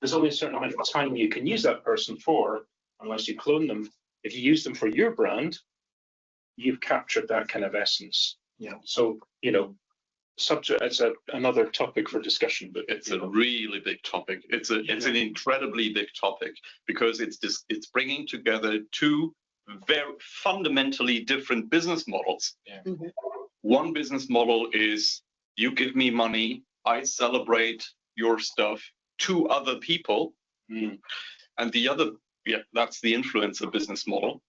Speaker 3: there's only a certain amount of time you can use that person for, unless you clone them. If you use them for your brand, you've captured that kind of essence.
Speaker 1: Yeah.
Speaker 3: So, you know, it's another topic for discussion, but
Speaker 5: it's a really big topic. It's an incredibly big topic, because it's bringing together two very fundamentally different business models.
Speaker 3: Yeah.
Speaker 4: Mm-hmm.
Speaker 5: One business model is you give me money, I celebrate your stuff to other people, and the other, that's the influencer business model.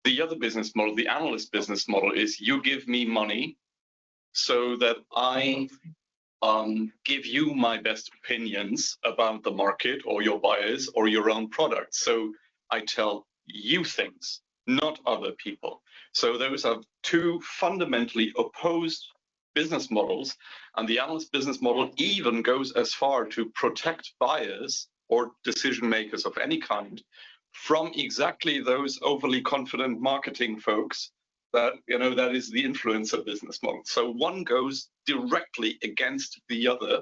Speaker 5: The other business model, the analyst business model, is you give me money so that I give you my best opinions about the market or your buyers or your own product. So I tell you things, not other people. So those are two fundamentally opposed business models. And the analyst business model even goes as far to protect buyers or decision makers of any kind from exactly those overly confident marketing folks that, you know, that is the influencer business model. So one goes directly against the other.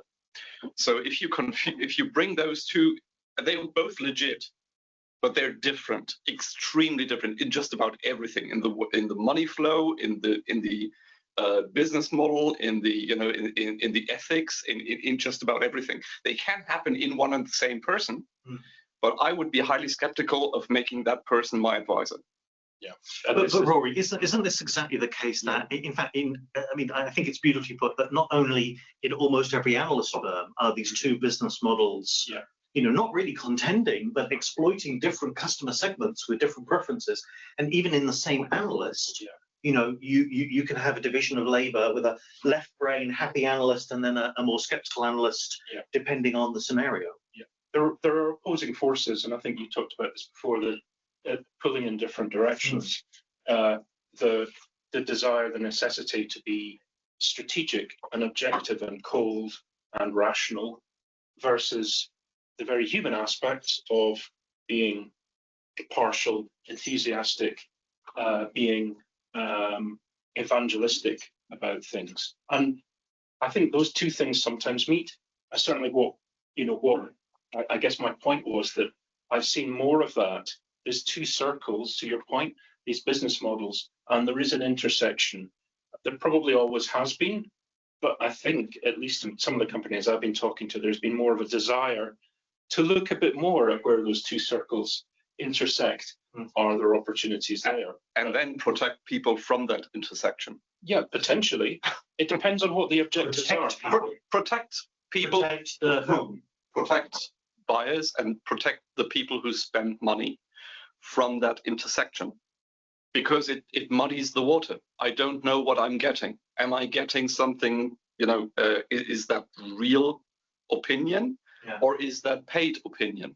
Speaker 5: So if you bring those two, they were both legit, but they're different, extremely different in just about everything, in the money flow, in the business model, in the ethics, in just about everything. They can happen in one and the same person, but I would be highly skeptical of making that person my advisor.
Speaker 3: Yeah.
Speaker 1: But Rory, isn't this exactly the case that, in fact, I think it's beautifully put that not only in almost every analyst firm are these two business models, not really contending, but exploiting different customer segments with different preferences, and even in the same analyst, you can have a division of labor with a left brain happy analyst and then a more skeptical analyst, depending on the scenario.
Speaker 3: Yeah, there are opposing forces, and I think you talked about this before. Pulling in different directions, the desire, the necessity to be strategic and objective and cold and rational, versus the very human aspects of being partial, enthusiastic, being evangelistic about things. And I think those two things sometimes meet. Certainly, I guess my point was that I've seen more of that. There's two circles, to your point, these business models, and there is an intersection. There probably always has been, but I think, at least in some of the companies I've been talking to, there's been more of a desire to look a bit more at where those two circles intersect. Are there opportunities there?
Speaker 5: And then protect people from that intersection.
Speaker 3: Yeah, potentially. It depends on what the objectives are.
Speaker 5: Protect people.
Speaker 1: Protect the whom?
Speaker 5: Protect buyers and protect the people who spend money from that intersection, because it muddies the water. I don't know what I'm getting. Am I getting something, is that real opinion, or is that paid opinion?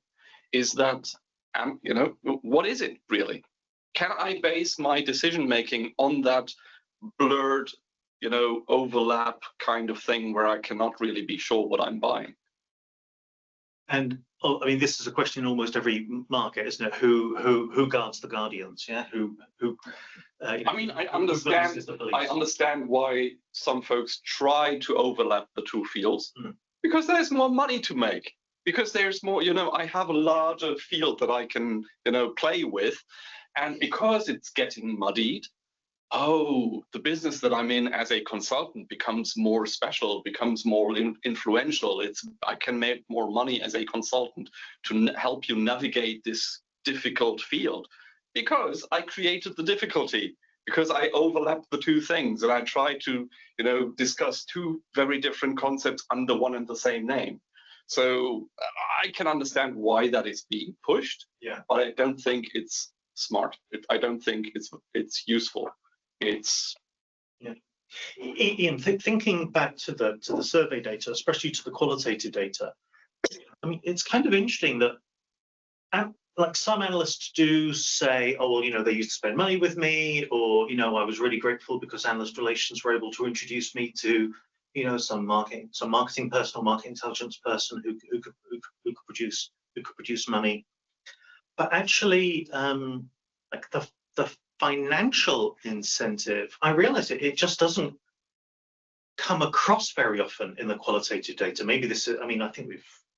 Speaker 5: Is that, what is it really? Can I base my decision making on that blurred, overlap kind of thing where I cannot really be sure what I'm buying?
Speaker 1: And this is a question in almost every market, isn't it? Who guards the guardians? Yeah,
Speaker 5: I understand why some folks try to overlap the two fields, because there's more money to make. Because there's more, I have a larger field that I can, play with, and because it's getting muddied, the business that I'm in as a consultant becomes more special, becomes more influential. I can make more money as a consultant to help you navigate this difficult field, because I created the difficulty, because I overlapped the two things and I try to, discuss two very different concepts under one and the same name. So I can understand why that is being pushed, but I don't think it's smart. I don't think it's useful.
Speaker 1: Ian, thinking back to the survey data, especially to the qualitative data, it's kind of interesting that like some analysts do say, they used to spend money with me, or I was really grateful because analyst relations were able to introduce me to some marketing person or market intelligence person who could produce money. But actually, like the financial incentive, I realize it just doesn't come across very often in the qualitative data. Maybe this is, I think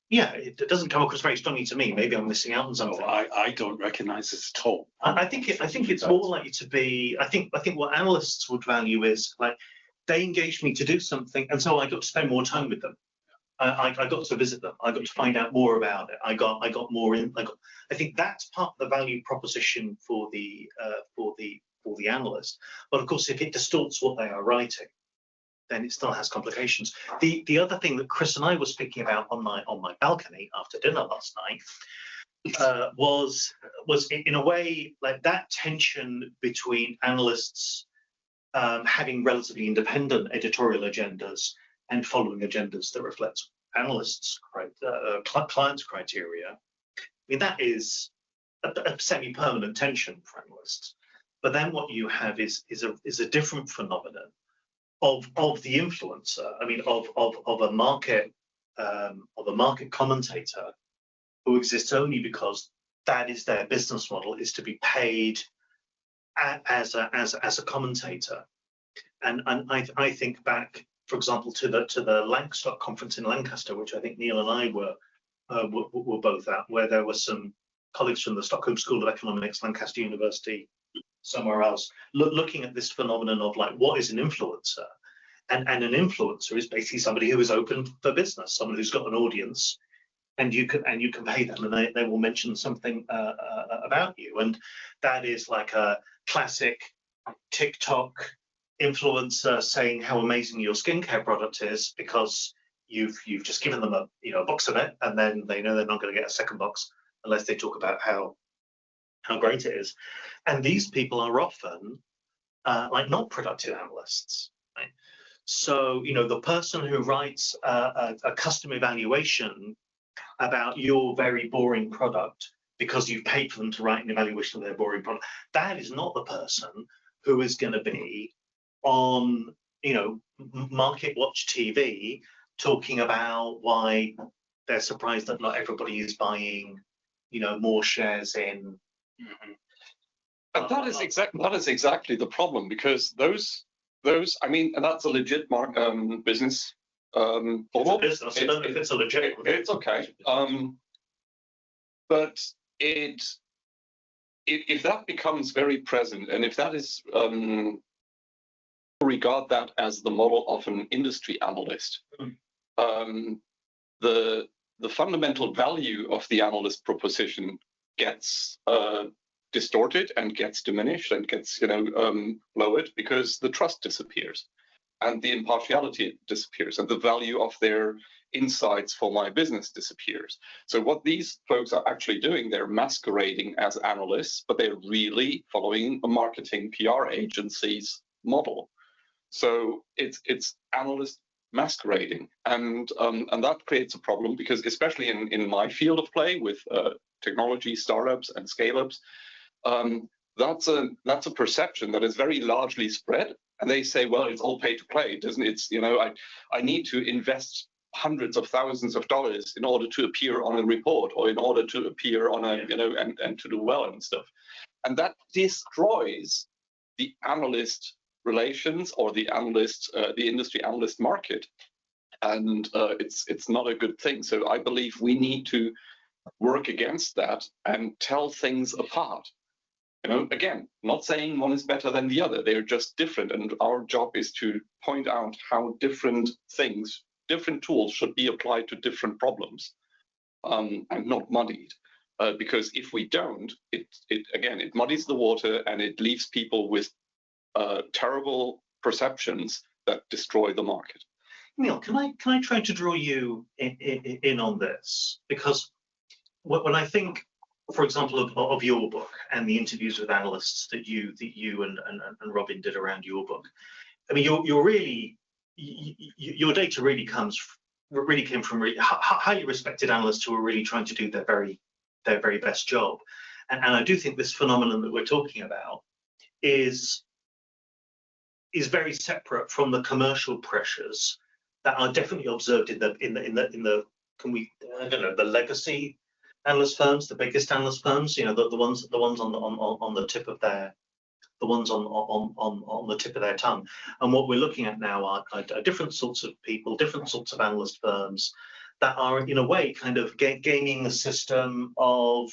Speaker 1: it doesn't come across very strongly to me. Maybe I'm missing out on something.
Speaker 2: I don't recognize this at all.
Speaker 1: I think it's more likely to be, I think what analysts would value is like, they engaged me to do something, and so I got to spend more time with them. I got to visit them. I got to find out more about it. I got more in. I think that's part of the value proposition for the analyst. But of course, if it distorts what they are writing, then it still has complications. The other thing that Chris and I were speaking about on my balcony after dinner last night was in a way like that tension between analysts having relatively independent editorial agendas and following agendas that reflect analysts' clients' criteria. That is a semi-permanent tension for analysts. But then what you have is a different phenomenon of the influencer. Of a market commentator who exists only because that is their business model, is to be paid as a commentator. And I think back, for example, to the Lankstock conference in Lancaster, which I think Neil and I were both at, where there were some colleagues from the Stockholm School of Economics, Lancaster University, somewhere else, looking at this phenomenon of like, what is an influencer? And an influencer is basically somebody who is open for business, someone who's got an audience, you can pay them, and they will mention something about you, and that is like a classic TikTok influencer saying how amazing your skincare product is because you've just given them a box of it, and then they know they're not going to get a second box unless they talk about how great it is. And these people are often like not productive analysts, right? So the person who writes a custom evaluation about your very boring product because you've paid for them to write an evaluation of their boring product, that is not the person who is going to be on Market Watch TV talking about why they're surprised that not everybody is buying more shares in.
Speaker 5: And that is exactly the problem, because those I mean, and that's a legit business model.
Speaker 1: It's a business. I don't know if it's a legit.
Speaker 5: It's okay. But if that becomes very present, and if that is regard that as the model of an industry analyst, the fundamental value of the analyst proposition gets distorted and gets diminished and gets lowered, because the trust disappears and the impartiality disappears and the value of their insights for my business disappears. So what these folks are actually doing, they're masquerading as analysts, but they're really following a marketing PR agency's model. So it's analyst masquerading, and that creates a problem, because especially in my field of play with technology startups and scale-ups, that's a perception that is very largely spread, and they say, well, it's all pay to play, doesn't it? I need to invest hundreds of thousands of dollars in order to appear on a report, or in order to appear on a and to do well and stuff, and that destroys the analyst relations or the industry analyst market, and it's not a good thing. So I believe we need to work against that and tell things apart. Again, not saying one is better than the other, they're just different, and our job is to point out how different tools should be applied to different problems, and not muddied, because if we don't, it muddies the water, and it leaves people with terrible perceptions that destroy the market.
Speaker 1: Neil, can I try to draw you in on this? Because when I think, for example, of your book and the interviews with analysts that you and Robin did around your book, I mean, your data really came from really highly respected analysts who are really trying to do their very best job, and I do think this phenomenon that we're talking about is very separate from the commercial pressures that are definitely observed in the the legacy analyst firms, the biggest analyst firms, the ones on the tip of their on the tip of their tongue. And what we're looking at now are different sorts of people, different sorts of analyst firms that are in a way kind of gaming the system of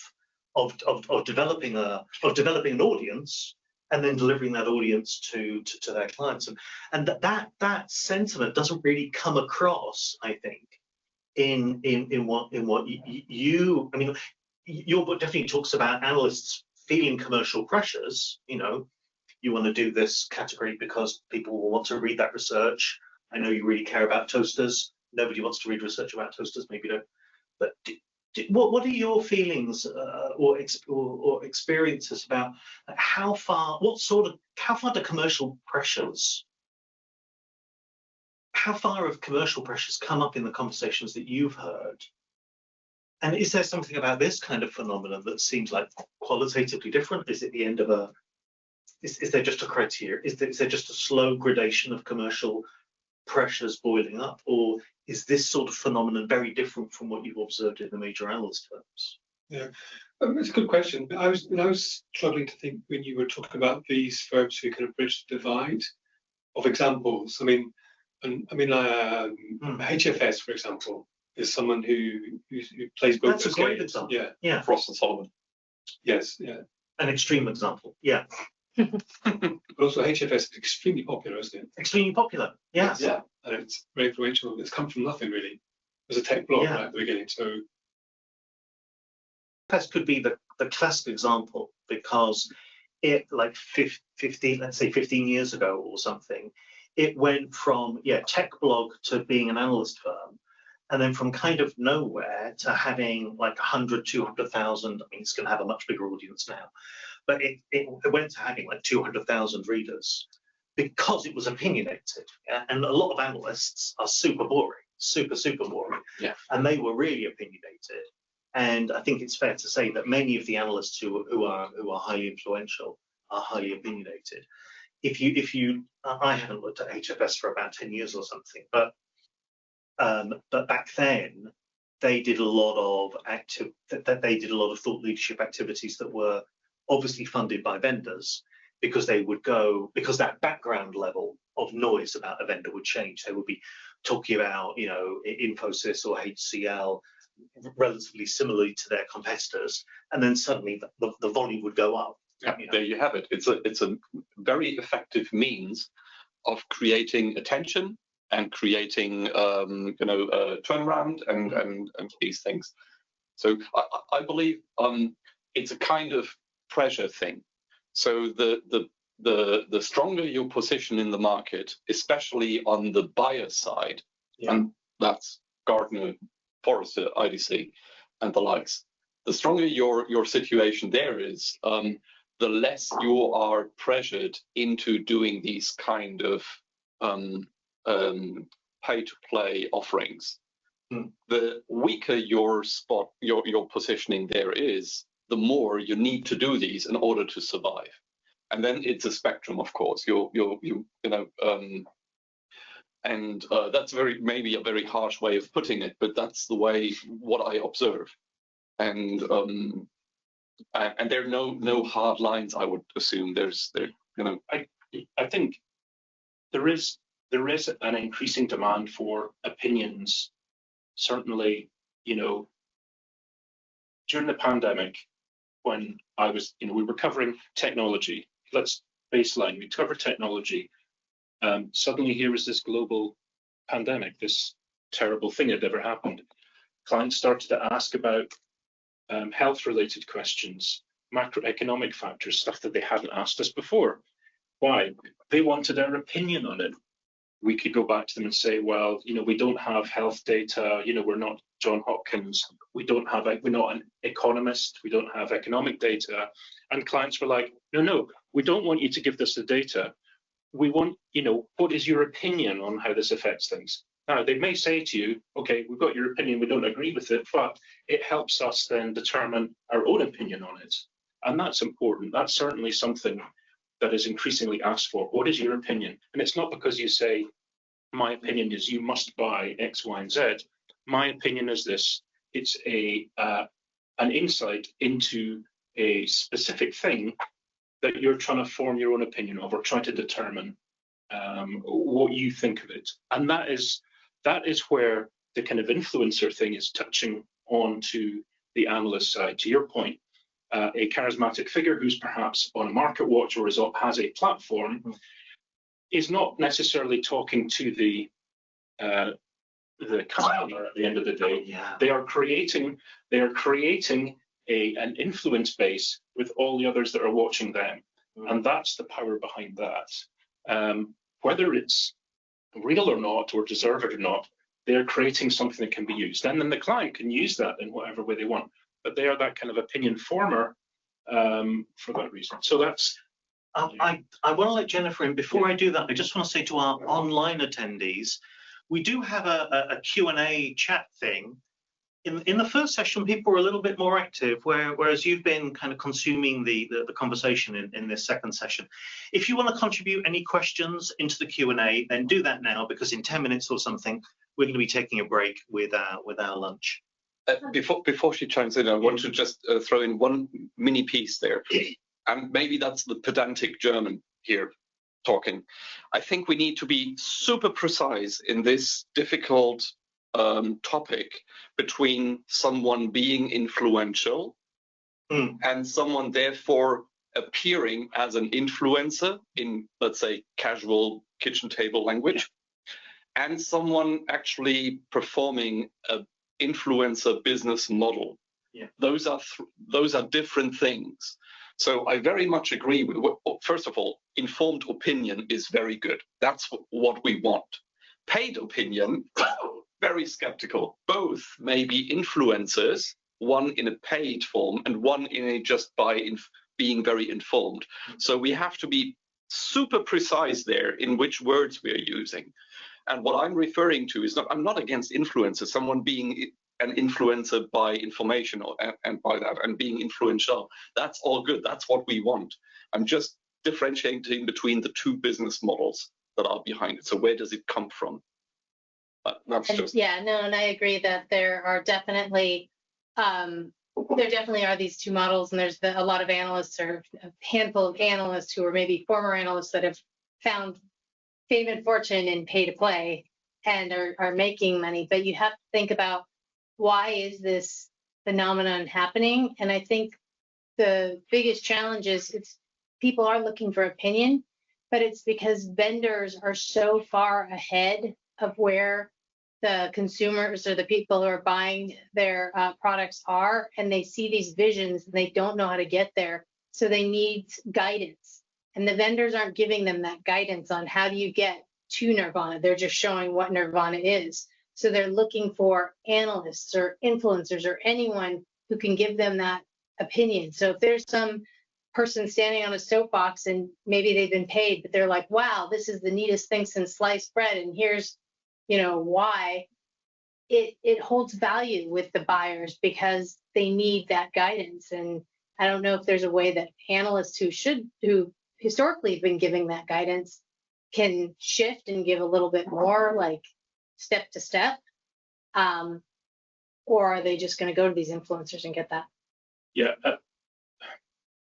Speaker 1: developing an audience, and then delivering that audience to their clients, and that sentiment doesn't really come across, I think, in what you I mean, your book definitely talks about analysts feeling commercial pressures. You want to do this category because people will want to read that research. I know you really care about toasters. Nobody wants to read research about toasters, maybe don't. But what are your feelings or experiences about how far do commercial pressures, how far have commercial pressures come up in the conversations that you've heard? And is there something about this kind of phenomenon that seems like qualitatively different? Is it the end of is there just a criteria? Is there just a slow gradation of commercial pressures boiling up, or is this sort of phenomenon very different from what you've observed in the major analyst firms?
Speaker 6: Yeah, it's a good question. I was struggling to think when you were talking about these firms who kind of bridge the divide of examples. I mean, HFS, for example, is someone who plays both.
Speaker 1: That's a great example. Yeah.
Speaker 5: Frost and Sullivan.
Speaker 6: Yes, yeah.
Speaker 1: An extreme example. Yeah.
Speaker 6: But also HFS is extremely popular, isn't it?
Speaker 1: Extremely popular. Yes.
Speaker 6: Yeah. And it's very influential. It's come from nothing really. It was a tech blog right at the beginning. So
Speaker 1: HFS could be the classic example, because it, like 15, let's say 15 years ago or something, it went from tech blog to being an analyst firm, and then from kind of nowhere to having like 100, 200,000. I mean, it's going to have a much bigger audience now, but it went to having like 200,000 readers because it was opinionated. And a lot of analysts are super boring, super boring.
Speaker 3: Yeah.
Speaker 1: And they were really opinionated. And I think it's fair to say that many of the analysts who are highly influential are highly opinionated. I haven't looked at HFS for about 10 years or something, but back then they did a lot of thought leadership activities that were obviously funded by vendors, because that background level of noise about a vendor would change. They would be talking about, Infosys or HCL relatively similarly to their competitors, and then suddenly the volume would go up.
Speaker 5: Yeah, there you have it. It's a very effective means of creating attention and creating turnaround and these things. So I believe it's a kind of pressure thing. So the stronger your position in the market, especially on the buyer side, and that's Gartner, Forrester, IDC, and the likes, the stronger your situation there is, the less you are pressured into doing these kind of pay-to-play offerings. The weaker your positioning there is, the more you need to do these in order to survive. And then it's a spectrum, of course. And that's maybe a very harsh way of putting it, but that's the way what I observe. And there are no hard lines, I would assume.
Speaker 3: I think there is an increasing demand for opinions. Certainly, during the pandemic, when I was, we were covering technology. Let's baseline. We cover technology. Suddenly, here was this global pandemic, this terrible thing that ever happened. Clients started to ask about health-related questions, macroeconomic factors, stuff that they hadn't asked us before. Why? They wanted our opinion on it. We could go back to them and say, well, we don't have health data. We're not John Hopkins. We're not an economist. We don't have economic data. And clients were like, no, we don't want you to give us the data. We want, what is your opinion on how this affects things? Now, they may say to you, okay, we've got your opinion, we don't agree with it, but it helps us then determine our own opinion on it. And that's important. That's certainly something that is increasingly asked for. What is your opinion? And it's not because you say, my opinion is you must buy X, Y, and Z. My opinion is this. It's an insight into a specific thing that you're trying to form your own opinion of, or try to determine what you think of it. And that is where the kind of influencer thing is touching on to the analyst side. To your point, a charismatic figure who's perhaps on a market watch or has a platform is not necessarily talking to the customer at the end of the day.
Speaker 1: Yeah.
Speaker 3: They are creating an influence base with all the others that are watching them. And that's the power behind that. Whether it's real or not, or deserved or not, they're creating something that can be used. And then the client can use that in whatever way they want. But they are that kind of opinion former for that reason. So that's...
Speaker 1: I want to let Jennifer in. Before I do that, I just want to say to our online attendees, we do have a Q&A chat thing. In the first session, people were a little bit more active, whereas you've been kind of consuming the conversation in this second session. If you want to contribute any questions into the Q&A, then do that now, because in 10 minutes or something, we're going to be taking a break with our lunch.
Speaker 5: Before she chimes in, I want to just throw in one mini piece there. And maybe that's the pedantic German here talking. I think we need to be super precise in this difficult topic between someone being influential and someone therefore appearing as an influencer in, let's say, casual kitchen table language, and someone actually performing an influencer business model.
Speaker 1: Yeah.
Speaker 5: Those are different things. So I very much agree with first of all, informed opinion is very good. That's what we want. Paid opinion, very skeptical. Both may be influencers, one in a paid form and one in a just by being very informed. So we have to be super precise there in which words we are using. And what I'm referring to is I'm not against influencers, someone being an influencer by information and by that and being influential. That's all good. That's what we want. I'm just differentiating between the two business models that are behind it. So where does it come from? That's just...
Speaker 4: Yeah, no, and I agree that there are definitely are these two models, and there's a lot of analysts, or a handful of analysts who are maybe former analysts that have found fame and fortune in pay to play and are making money. But you have to think about, why is this phenomenon happening? And I think the biggest challenge is people are looking for opinion, but it's because vendors are so far ahead of where the consumers or the people who are buying their products are, and they see these visions and they don't know how to get there. So they need guidance, and the vendors aren't giving them that guidance on how do you get to nirvana. They're just showing what nirvana is. So they're looking for analysts or influencers or anyone who can give them that opinion. So if there's some person standing on a soapbox and maybe they've been paid, but they're like, wow, this is the neatest thing since sliced bread, and here's, why, it holds value with the buyers because they need that guidance. And I don't know if there's a way that analysts who historically have been giving that guidance can shift and give a little bit more, like step to step, or are they just going to go to these influencers and get that?
Speaker 3: Yeah.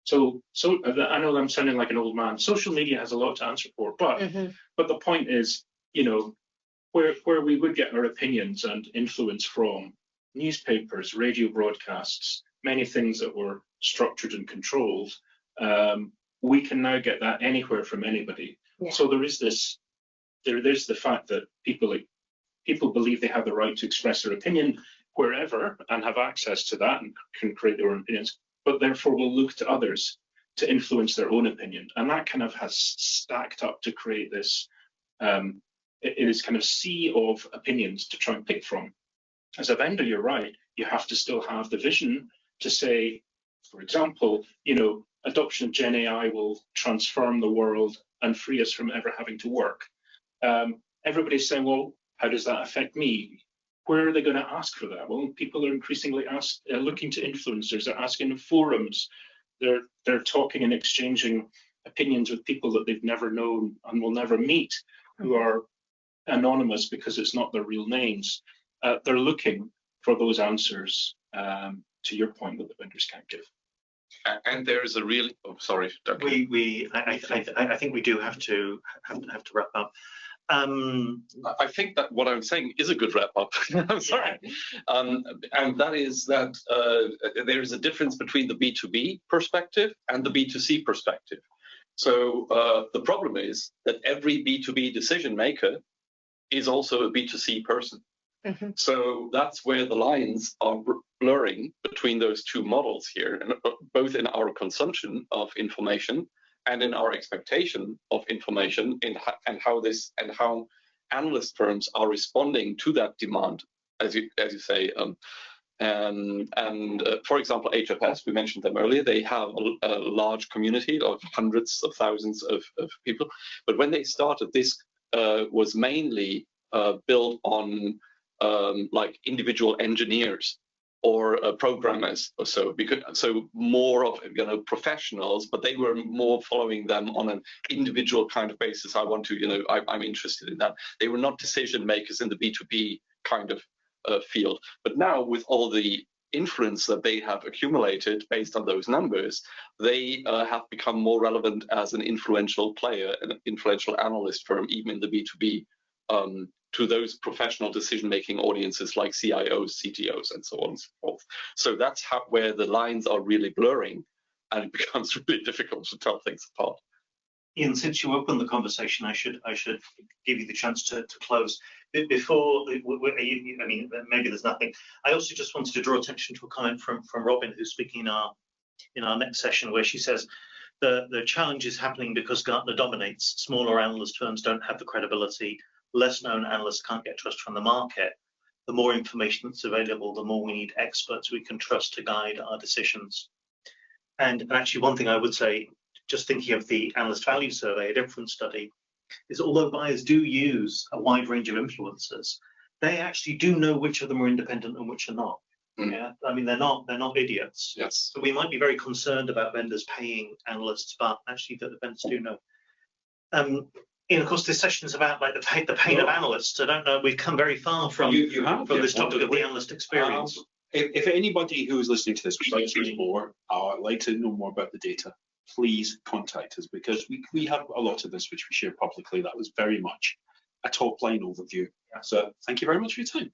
Speaker 3: So I know I'm sounding like an old man. Social media has a lot to answer for, but but the point is, where we would get our opinions and influence from: newspapers, radio broadcasts, many things that were structured and controlled. We can now get that anywhere from anybody. Yeah. So there's the fact that people believe they have the right to express their opinion wherever and have access to that and can create their own opinions, but therefore will look to others to influence their own opinion. And that kind of has stacked up to create this, it is kind of sea of opinions to try and pick from. As a vendor, you're right, you have to still have the vision to say, for example, adoption of Gen AI will transform the world and free us from ever having to work. Everybody's saying, well, how does that affect me? Where are they going to ask for that? Well, people are increasingly looking to influencers. They're asking in forums. They're talking and exchanging opinions with people that they've never known and will never meet, who are anonymous because it's not their real names. They're looking for those answers, to your point, that the vendors can't give.
Speaker 5: And there is a really, sorry, Duncan.
Speaker 1: I think we do have to wrap up.
Speaker 5: I think that what I'm saying is a good wrap up. I'm sorry. Yeah. And that is that there is a difference between the B2B perspective and the B2C perspective. So the problem is that every B2B decision maker is also a B2C person. Mm-hmm. So that's where the lines are blurring between those two models here, and both in our consumption of information and in our expectation of information, and how analyst firms are responding to that demand, as you say. For example, HFS, we mentioned them earlier. They have a large community of hundreds of thousands of people. But when they started, this was mainly built on like individual engineers or programmers or so, so more of professionals, but they were more following them on an individual kind of basis. I want to, I'm interested in that. They were not decision makers in the B2B kind of field. But now, with all the influence that they have accumulated based on those numbers, they have become more relevant as an influential player, an influential analyst firm, even in the B2B, to those professional decision-making audiences like CIOs, CTOs, and so on and so forth. So that's where the lines are really blurring, and it becomes really difficult to tell things apart.
Speaker 1: Ian, since you opened the conversation, I should give you the chance to close. Before, I mean, maybe there's nothing. I also just wanted to draw attention to a comment from Robin, who's speaking in our next session, where she says the challenge is happening because Gartner dominates. Smaller analyst firms don't have the credibility. Less known analysts can't get trust from the market. The more information that's available, the more we need experts we can trust to guide our decisions. And actually, one thing I would say, just thinking of the Analyst Value Survey, a different study, is although buyers do use a wide range of influencers, they actually do know which of them are independent and which are not. Yeah, I mean, they're not idiots.
Speaker 5: Yes.
Speaker 1: So we might be very concerned about vendors paying analysts, but actually the vendors do know. And of course, this session is about like the pain of analysts. I don't know. We've come very far from this topic of the analyst experience.
Speaker 2: If anybody who is listening to this would like to read more, like to know more about the data, please contact us, because we have a lot of this which we share publicly. That was very much a top line overview. So thank you very much for your time.